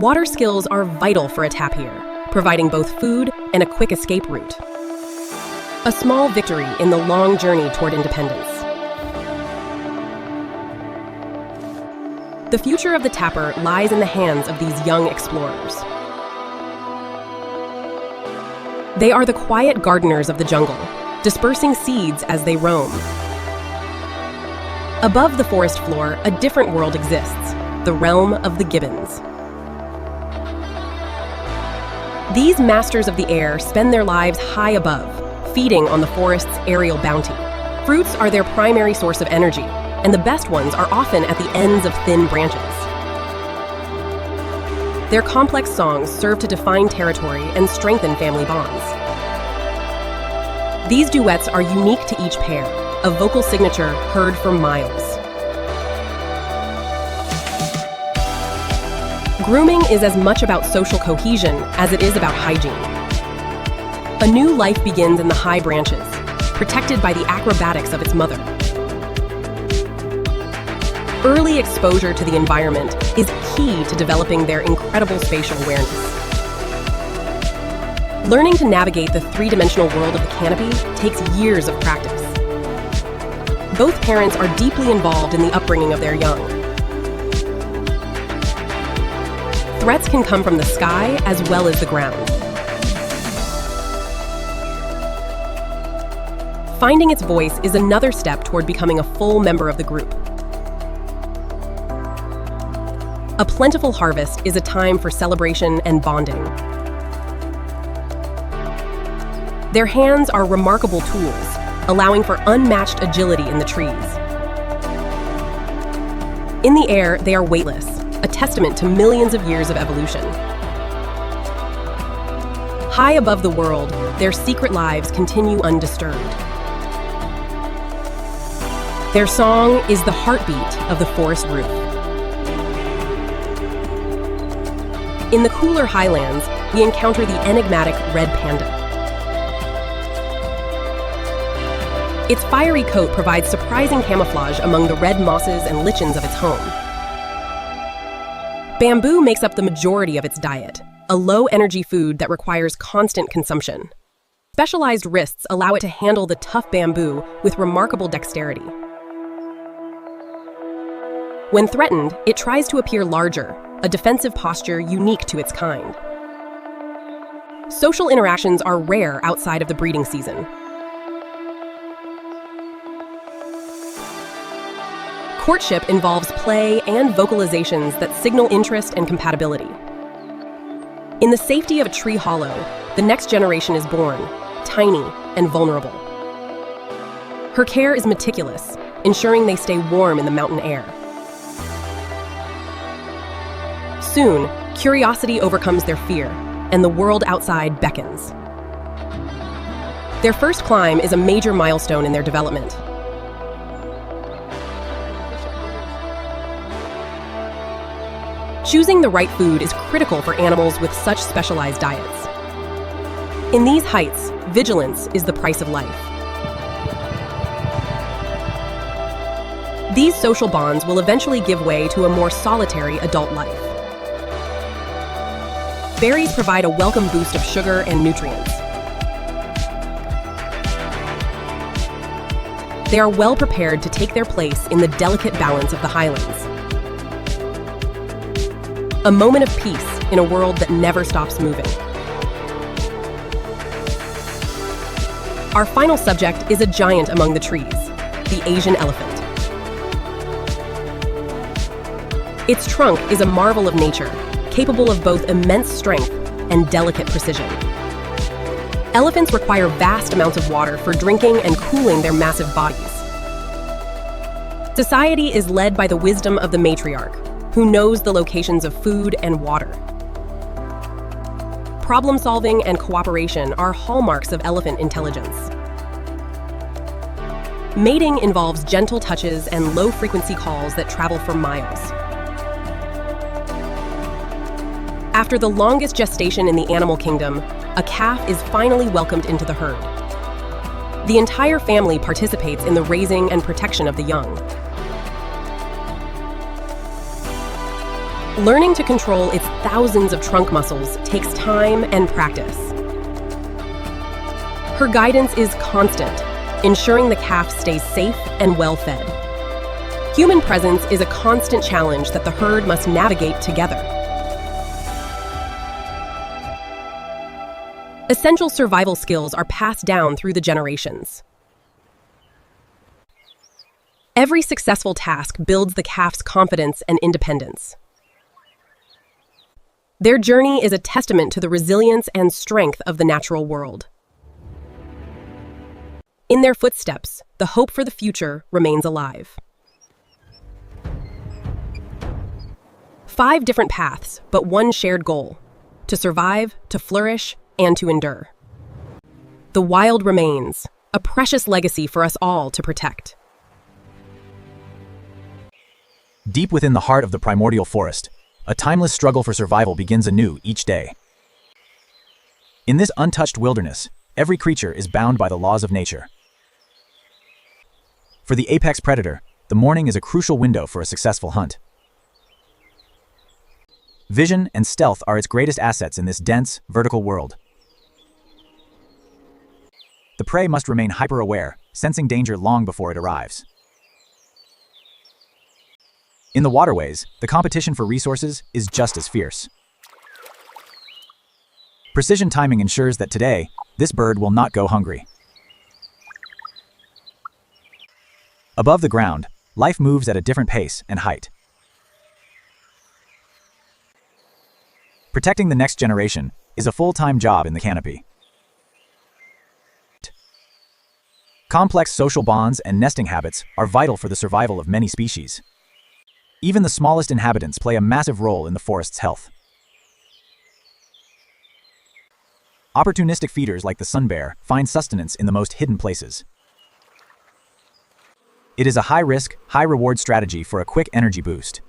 Water skills are vital for a tapir, providing both food and a quick escape route. A small victory in the long journey toward independence. The future of the tapir lies in the hands of these young explorers. They are the quiet gardeners of the jungle, dispersing seeds as they roam. Above the forest floor, a different world exists, the realm of the gibbons. These masters of the air spend their lives high above, feeding on the forest's aerial bounty. Fruits are their primary source of energy, and the best ones are often at the ends of thin branches. Their complex songs serve to define territory and strengthen family bonds. These duets are unique to each pair, a vocal signature heard for miles. Grooming is as much about social cohesion as it is about hygiene. A new life begins in the high branches, protected by the acrobatics of its mother. Early exposure to the environment is key to developing their incredible spatial awareness. Learning to navigate the three-dimensional world of the canopy takes years of practice. Both parents are deeply involved in the upbringing of their young. Threats can come from the sky as well as the ground. Finding its voice is another step toward becoming a full member of the group. A plentiful harvest is a time for celebration and bonding. Their hands are remarkable tools, allowing for unmatched agility in the trees. In the air, they are weightless, a testament to millions of years of evolution. High above the world, their secret lives continue undisturbed. Their song is the heartbeat of the forest roof. In the cooler highlands, we encounter the enigmatic red panda. Its fiery coat provides surprising camouflage among the red mosses and lichens of its home. Bamboo makes up the majority of its diet, a low-energy food that requires constant consumption. Specialized wrists allow it to handle the tough bamboo with remarkable dexterity. When threatened, it tries to appear larger, a defensive posture unique to its kind. Social interactions are rare outside of the breeding season. Courtship involves play and vocalizations that signal interest and compatibility. In the safety of a tree hollow, the next generation is born, tiny and vulnerable. Her care is meticulous, ensuring they stay warm in the mountain air. Soon, curiosity overcomes their fear, and the world outside beckons. Their first climb is a major milestone in their development. Choosing the right food is critical for animals with such specialized diets. In these heights, vigilance is the price of life. These social bonds will eventually give way to a more solitary adult life. Berries provide a welcome boost of sugar and nutrients. They are well prepared to take their place in the delicate balance of the highlands. A moment of peace in a world that never stops moving. Our final subject is a giant among the trees, the Asian elephant. Its trunk is a marvel of nature, capable of both immense strength and delicate precision. Elephants require vast amounts of water for drinking and cooling their massive bodies. Society is led by the wisdom of the matriarch, who knows the locations of food and water. Problem-solving and cooperation are hallmarks of elephant intelligence. Mating involves gentle touches and low-frequency calls that travel for miles. After the longest gestation in the animal kingdom, a calf is finally welcomed into the herd. The entire family participates in the raising and protection of the young. Learning to control its thousands of trunk muscles takes time and practice. Her guidance is constant, ensuring the calf stays safe and well-fed. Human presence is a constant challenge that the herd must navigate together. Essential survival skills are passed down through the generations. Every successful task builds the calf's confidence and independence. Their journey is a testament to the resilience and strength of the natural world. In their footsteps, the hope for the future remains alive. 5 different paths, but one shared goal: to survive, to flourish, and to endure. The wild remains, a precious legacy for us all to protect. Deep within the heart of the primordial forest, a timeless struggle for survival begins anew each day. In this untouched wilderness, every creature is bound by the laws of nature. For the apex predator, the morning is a crucial window for a successful hunt. Vision and stealth are its greatest assets in this dense, vertical world. The prey must remain hyper-aware, sensing danger long before it arrives. In the waterways, the competition for resources is just as fierce. Precision timing ensures that today, this bird will not go hungry. Above the ground, life moves at a different pace and height. Protecting the next generation is a full-time job in the canopy. Complex social bonds and nesting habits are vital for the survival of many species. Even the smallest inhabitants play a massive role in the forest's health. Opportunistic feeders like the sun bear find sustenance in the most hidden places. It is a high-risk, high-reward strategy for a quick energy boost.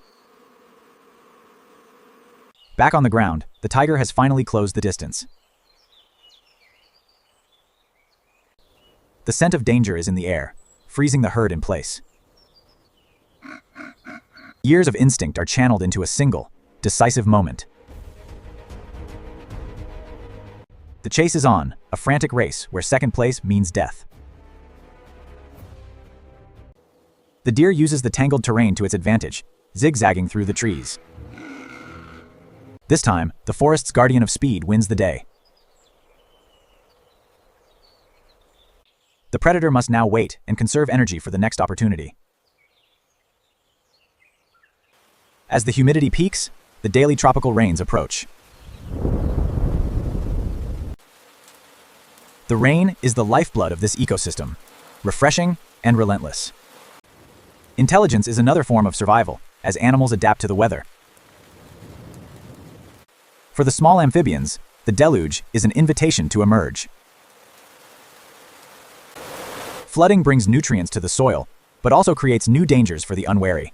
Back on the ground, the tiger has finally closed the distance. The scent of danger is in the air, freezing the herd in place. Years of instinct are channeled into a single, decisive moment. The chase is on, a frantic race where second place means death. The deer uses the tangled terrain to its advantage, zigzagging through the trees. This time, the forest's guardian of speed wins the day. The predator must now wait and conserve energy for the next opportunity. As the humidity peaks, the daily tropical rains approach. The rain is the lifeblood of this ecosystem, refreshing and relentless. Intelligence is another form of survival, as animals adapt to the weather. For the small amphibians, the deluge is an invitation to emerge. Flooding brings nutrients to the soil, but also creates new dangers for the unwary.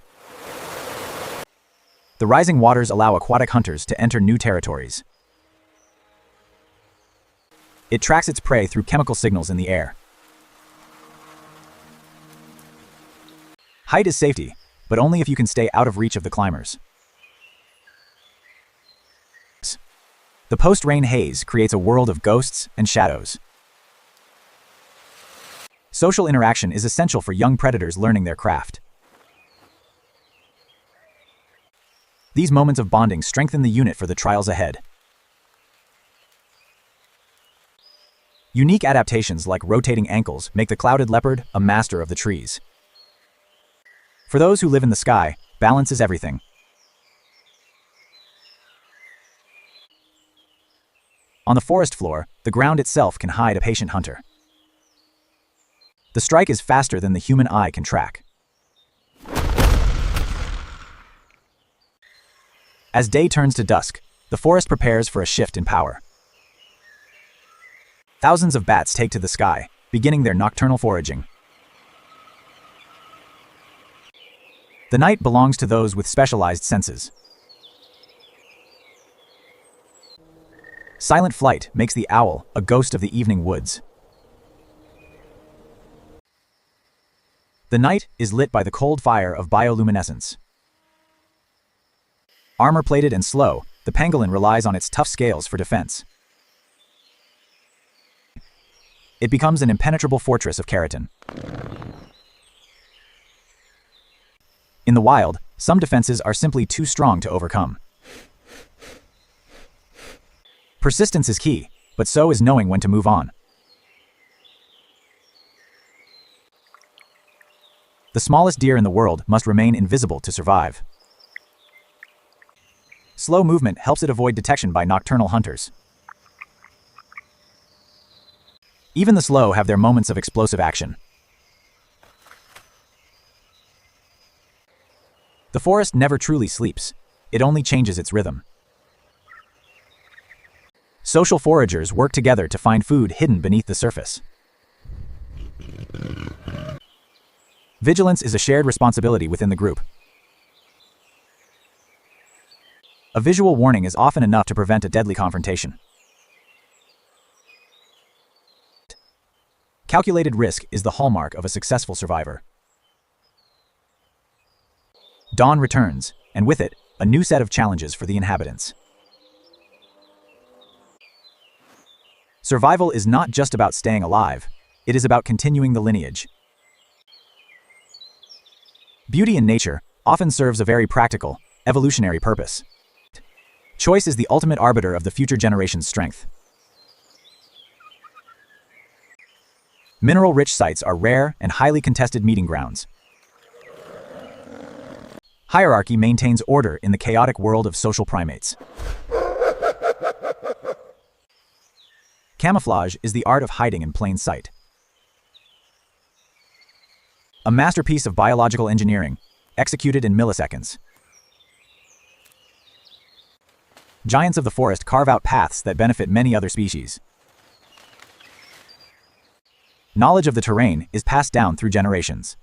The rising waters allow aquatic hunters to enter new territories. It tracks its prey through chemical signals in the air. Height is safety, but only if you can stay out of reach of the climbers. The post-rain haze creates a world of ghosts and shadows. Social interaction is essential for young predators learning their craft. These moments of bonding strengthen the unit for the trials ahead. Unique adaptations like rotating ankles make the clouded leopard a master of the trees. For those who live in the sky, balance is everything. On the forest floor, the ground itself can hide a patient hunter. The strike is faster than the human eye can track. As day turns to dusk, the forest prepares for a shift in power. Thousands of bats take to the sky, beginning their nocturnal foraging. The night belongs to those with specialized senses. Silent flight makes the owl a ghost of the evening woods. The night is lit by the cold fire of bioluminescence. Armor-plated and slow, the pangolin relies on its tough scales for defense. It becomes an impenetrable fortress of keratin. In the wild, some defenses are simply too strong to overcome. Persistence is key, but so is knowing when to move on. The smallest deer in the world must remain invisible to survive. Slow movement helps it avoid detection by nocturnal hunters. Even the slow have their moments of explosive action. The forest never truly sleeps. It only changes its rhythm. Social foragers work together to find food hidden beneath the surface. Vigilance is a shared responsibility within the group. A visual warning is often enough to prevent a deadly confrontation. Calculated risk is the hallmark of a successful survivor. Dawn returns, and with it, a new set of challenges for the inhabitants. Survival is not just about staying alive, it is about continuing the lineage. Beauty in nature often serves a very practical, evolutionary purpose. Choice is the ultimate arbiter of the future generation's strength. Mineral-rich sites are rare and highly contested meeting grounds. Hierarchy maintains order in the chaotic world of social primates. Camouflage is the art of hiding in plain sight. A masterpiece of biological engineering, executed in milliseconds. Giants of the forest carve out paths that benefit many other species. Knowledge of the terrain is passed down through generations.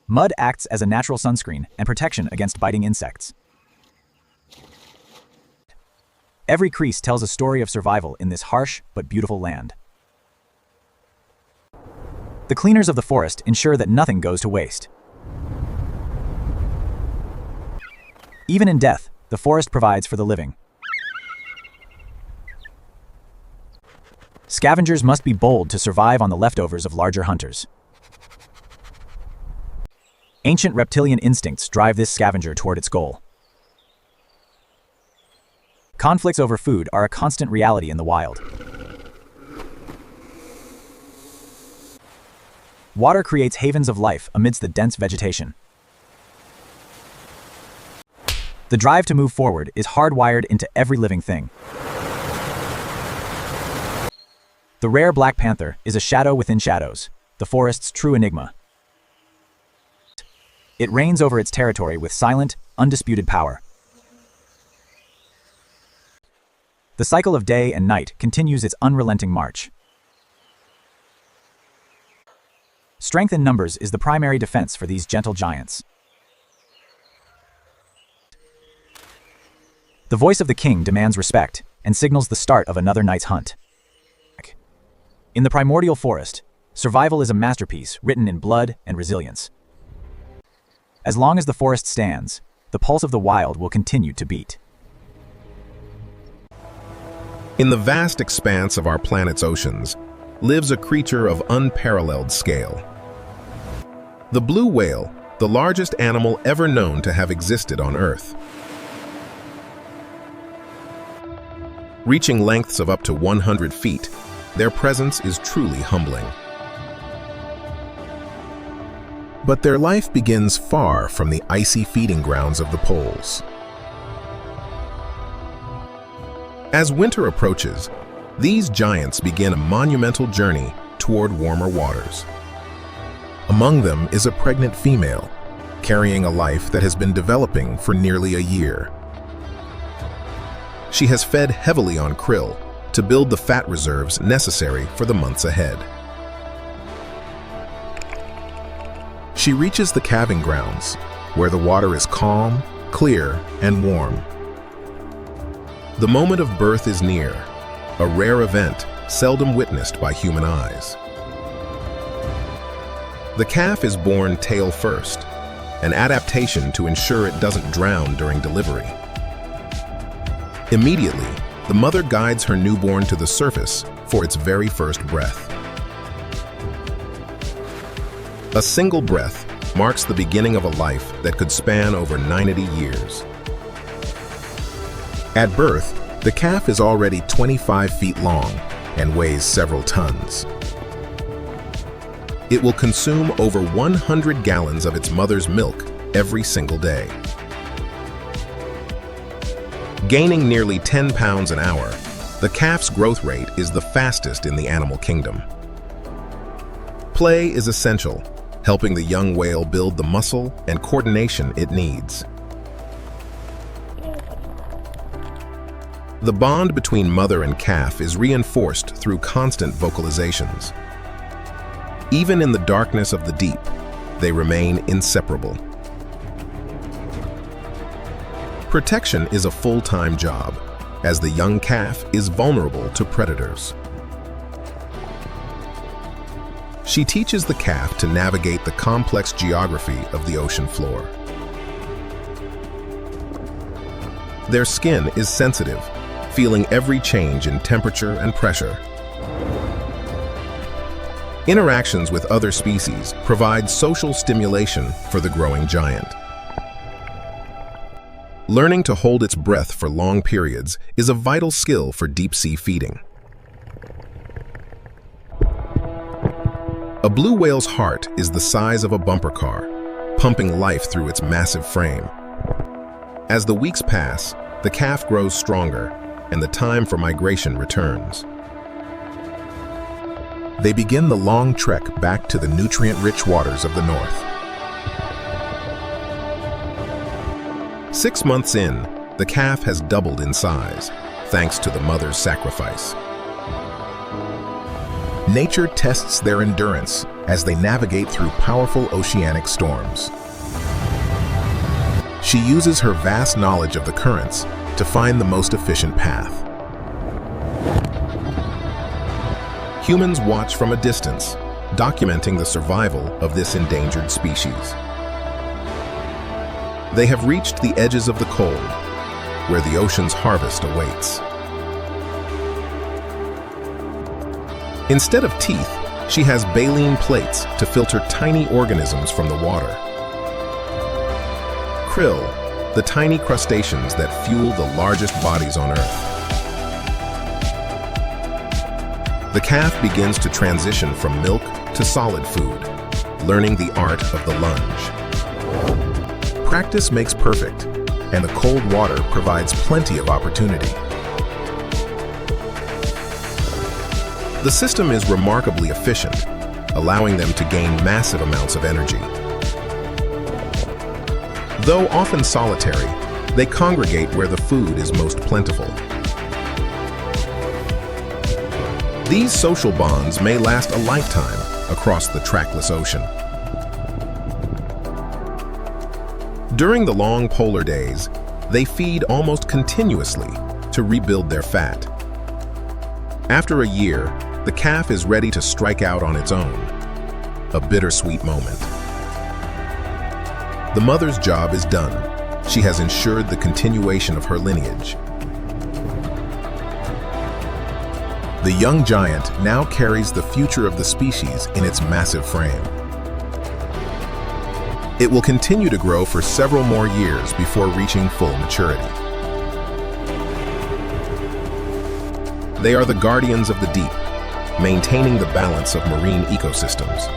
Mud acts as a natural sunscreen and protection against biting insects. Every crease tells a story of survival in this harsh but beautiful land. The cleaners of the forest ensure that nothing goes to waste. Even in death, the forest provides for the living. Scavengers must be bold to survive on the leftovers of larger hunters. Ancient reptilian instincts drive this scavenger toward its goal. Conflicts over food are a constant reality in the wild. Water creates havens of life amidst the dense vegetation. The drive to move forward is hardwired into every living thing. The rare black panther is a shadow within shadows, the forest's true enigma. It reigns over its territory with silent, undisputed power. The cycle of day and night continues its unrelenting march. Strength in numbers is the primary defense for these gentle giants. The voice of the king demands respect and signals the start of another night's hunt. In the primordial forest, survival is a masterpiece written in blood and resilience. As long as the forest stands, the pulse of the wild will continue to beat. In the vast expanse of our planet's oceans lives a creature of unparalleled scale. The blue whale, the largest animal ever known to have existed on Earth. Reaching lengths of up to 100 feet, their presence is truly humbling. But their life begins far from the icy feeding grounds of the poles. As winter approaches, these giants begin a monumental journey toward warmer waters. Among them is a pregnant female, carrying a life that has been developing for nearly a year. She has fed heavily on krill to build the fat reserves necessary for the months ahead. She reaches the calving grounds, where the water is calm, clear, and warm. The moment of birth is near, a rare event seldom witnessed by human eyes. The calf is born tail first, an adaptation to ensure it doesn't drown during delivery. Immediately, the mother guides her newborn to the surface for its very first breath. A single breath marks the beginning of a life that could span over 90 years. At birth, the calf is already 25 feet long and weighs several tons. It will consume over 100 gallons of its mother's milk every single day. Gaining nearly 10 pounds an hour, the calf's growth rate is the fastest in the animal kingdom. Play is essential, helping the young whale build the muscle and coordination it needs. The bond between mother and calf is reinforced through constant vocalizations. Even in the darkness of the deep, they remain inseparable. Protection is a full-time job, as the young calf is vulnerable to predators. She teaches the calf to navigate the complex geography of the ocean floor. Their skin is sensitive, feeling every change in temperature and pressure. Interactions with other species provide social stimulation for the growing giant. Learning to hold its breath for long periods is a vital skill for deep-sea feeding. A blue whale's heart is the size of a bumper car, pumping life through its massive frame. As the weeks pass, the calf grows stronger, and the time for migration returns. They begin the long trek back to the nutrient-rich waters of the north. 6 months in, the calf has doubled in size, thanks to the mother's sacrifice. Nature tests their endurance as they navigate through powerful oceanic storms. She uses her vast knowledge of the currents to find the most efficient path. Humans watch from a distance, documenting the survival of this endangered species. They have reached the edges of the cold, where the ocean's harvest awaits. Instead of teeth, she has baleen plates to filter tiny organisms from the water. Krill, the tiny crustaceans that fuel the largest bodies on Earth. The calf begins to transition from milk to solid food, learning the art of the lunge. Practice makes perfect, and the cold water provides plenty of opportunity. The system is remarkably efficient, allowing them to gain massive amounts of energy. Though often solitary, they congregate where the food is most plentiful. These social bonds may last a lifetime across the trackless ocean. During the long polar days, they feed almost continuously to rebuild their fat. After a year, the calf is ready to strike out on its own, a bittersweet moment. The mother's job is done. She has ensured the continuation of her lineage. The young giant now carries the future of the species in its massive frame. It will continue to grow for several more years before reaching full maturity. They are the guardians of the deep, maintaining the balance of marine ecosystems.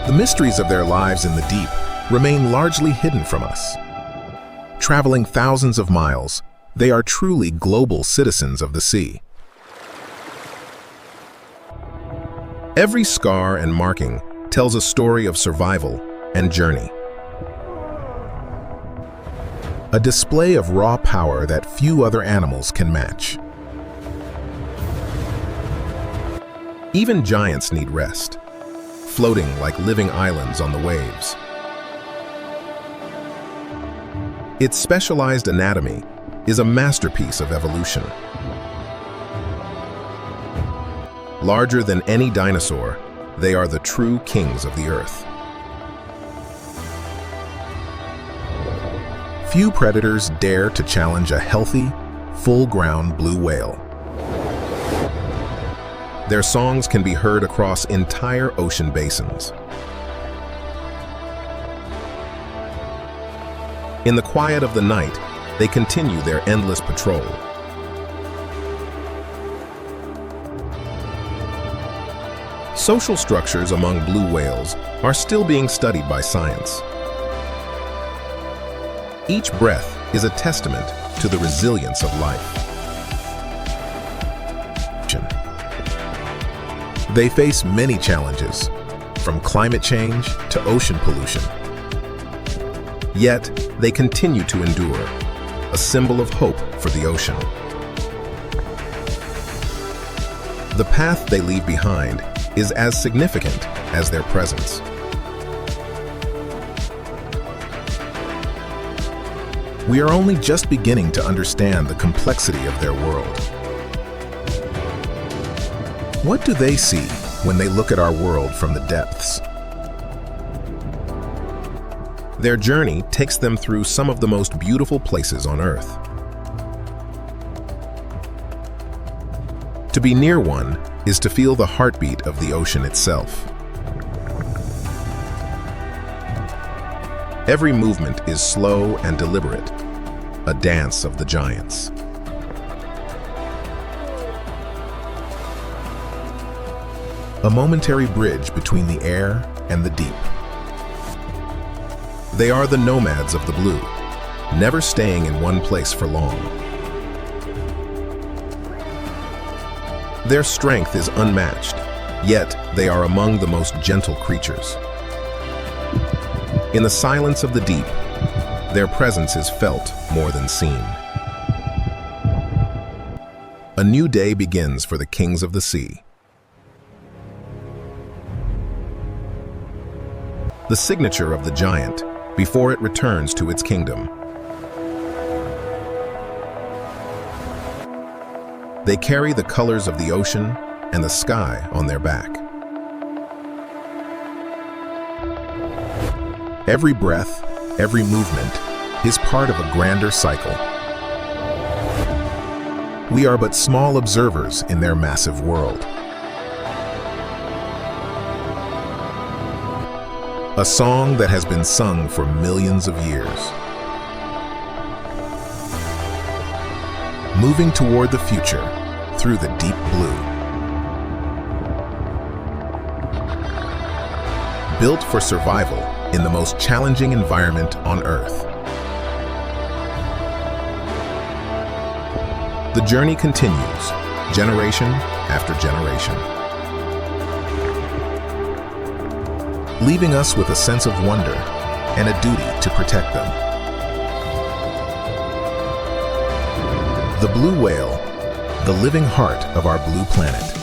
The mysteries of their lives in the deep remain largely hidden from us. Traveling thousands of miles, they are truly global citizens of the sea. Every scar and marking tells a story of survival and journey. A display of raw power that few other animals can match. Even giants need rest, floating like living islands on the waves. Its specialized anatomy is a masterpiece of evolution. Larger than any dinosaur, they are the true kings of the earth. Few predators dare to challenge a healthy, full-grown blue whale. Their songs can be heard across entire ocean basins. In the quiet of the night, they continue their endless patrol. Social structures among blue whales are still being studied by science. Each breath is a testament to the resilience of life. They face many challenges, from climate change to ocean pollution. Yet, they continue to endure, a symbol of hope for the ocean. The path they leave behind is as significant as their presence. We are only just beginning to understand the complexity of their world. What do they see when they look at our world from the depths? Their journey takes them through some of the most beautiful places on Earth. To be near one is to feel the heartbeat of the ocean itself. Every movement is slow and deliberate, a dance of the giants. A momentary bridge between the air and the deep. They are the nomads of the blue, never staying in one place for long. Their strength is unmatched, yet they are among the most gentle creatures. In the silence of the deep, their presence is felt more than seen. A new day begins for the kings of the sea. The signature of the giant before it returns to its kingdom. They carry the colors of the ocean and the sky on their back. Every breath, every movement is part of a grander cycle. We are but small observers in their massive world. A song that has been sung for millions of years. Moving toward the future through the deep blue. Built for survival in the most challenging environment on Earth. The journey continues, generation after generation, leaving us with a sense of wonder and a duty to protect them. The blue whale, the living heart of our blue planet.